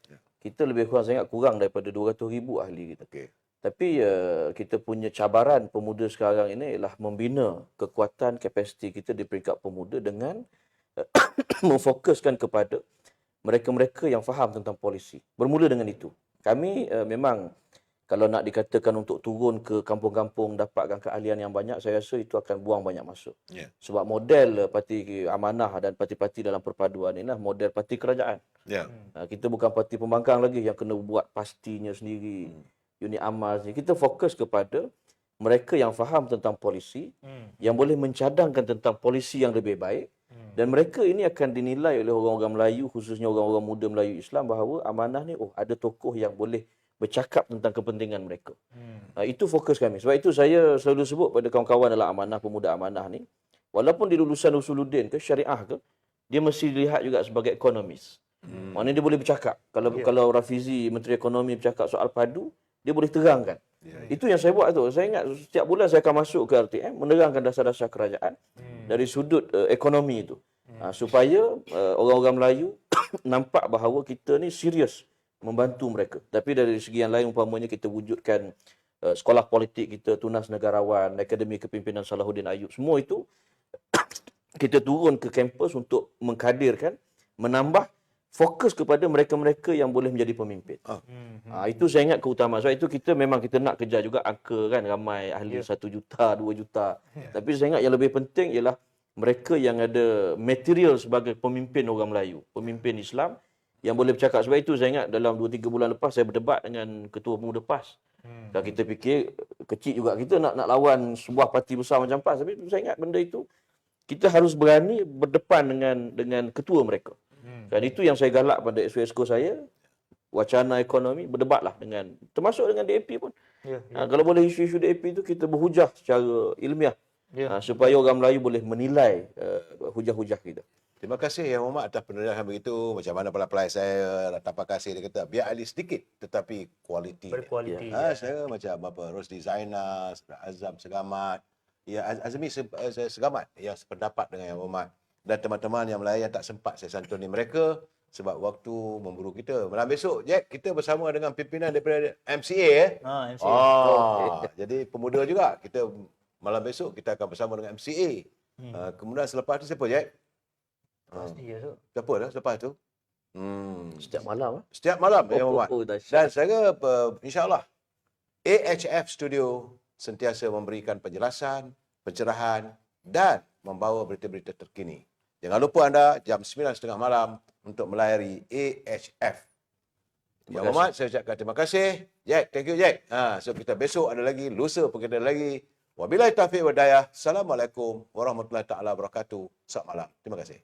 Kita lebih kurang sangat kurang daripada 200,000 ahli kita. Okay. Tapi kita punya cabaran pemuda sekarang ini ialah membina kekuatan kapasiti kita di peringkat pemuda dengan memfokuskan kepada mereka-mereka yang faham tentang polisi. Bermula dengan itu. Kami memang kalau nak dikatakan untuk turun ke kampung-kampung dapatkan keahlian yang banyak, saya rasa itu akan buang banyak masa. Yeah. Sebab model parti Amanah dan parti-parti dalam perpaduan ini model parti kerajaan. Ya. Kita bukan parti pembangkang lagi yang kena buat pastinya sendiri. Unit amal sendiri. Kita fokus kepada mereka yang faham tentang polisi, yang boleh mencadangkan tentang polisi yang lebih baik. Dan mereka ini akan dinilai oleh orang-orang Melayu, khususnya orang-orang muda Melayu Islam, bahawa Amanah ni, ada tokoh yang boleh bercakap tentang kepentingan mereka. Itu fokus kami. Sebab itu saya selalu sebut pada kawan-kawan dalam Amanah, pemuda Amanah ni, walaupun di lulusan Usuluddin ke Syariah ke, dia mesti dilihat juga sebagai ekonomis. Maknanya dia boleh bercakap. Kalau Rafizi, Menteri Ekonomi bercakap soal padu, dia boleh terangkan. Itu yang saya buat tu. Saya ingat setiap bulan saya akan masuk ke RTM, menerangkan dasar-dasar kerajaan dari sudut ekonomi itu. Supaya orang-orang Melayu nampak bahawa kita ni serius membantu mereka. Tapi dari segi yang lain, umpamanya kita wujudkan sekolah politik kita, Tunas Negarawan, Akademi Kepimpinan Salahuddin Ayub. Semua itu kita turun ke kampus untuk mengkadirkan, menambah fokus kepada mereka-mereka yang boleh menjadi pemimpin. Itu saya ingat keutamaan. Sebab itu kita nak kejar juga angka kan, ramai ahli 1 juta, 2 juta. Tapi saya ingat yang lebih penting ialah mereka yang ada material sebagai pemimpin orang Melayu, pemimpin Islam yang boleh bercakap. Sebab itu saya ingat dalam 2-3 bulan lepas saya berdebat dengan Ketua Pemuda PAS. Kalau kita fikir kecil juga kita nak lawan sebuah parti besar macam PAS. Tapi saya ingat benda itu kita harus berani berdepan dengan ketua mereka. Dan itu yang saya galak pada exco saya, wacana ekonomi, berdebatlah dengan, termasuk dengan DAP pun. Kalau boleh isu-isu DAP itu kita berhujah secara ilmiah. Supaya orang Melayu boleh menilai hujah-hujah kita. Terima kasih Yang Muhammad atas penjelasan begitu. Macam mana pelapelai saya, tanpa kasih dia kata, biar ahli sedikit tetapi kualiti. Berkualiti. Saya macam Rosdi Zainal, Azam Segamat, Azmi Segamat yang sependapat dengan Yang Muhammad. Dan teman-teman yang lain yang tak sempat saya santuni mereka sebab waktu memburu kita. Malam besok, Jack, kita bersama dengan pimpinan daripada MCA. MCA. Jadi pemuda juga. Kita malam besok kita akan bersama dengan MCA. Kemudian selepas tu siapa, Jack? Siapa dah selepas tu? Setiap malam. Setiap malam, Yang Muhammad. Dan Dahsyat. saya insyaAllah AHF Studio sentiasa memberikan penjelasan, pencerahan dan membawa berita-berita terkini. Jangan lupa anda jam 9.30 malam untuk melayari AHF. Yang Muhammad, saya ucapkan terima kasih. Jack, thank you Jack. So kita besok ada lagi, lusa pun kita ada lagi. Wabillahi taufiq wal hidayah. Assalamualaikum warahmatullahi taala wabarakatuh. Selamat malam. Terima kasih.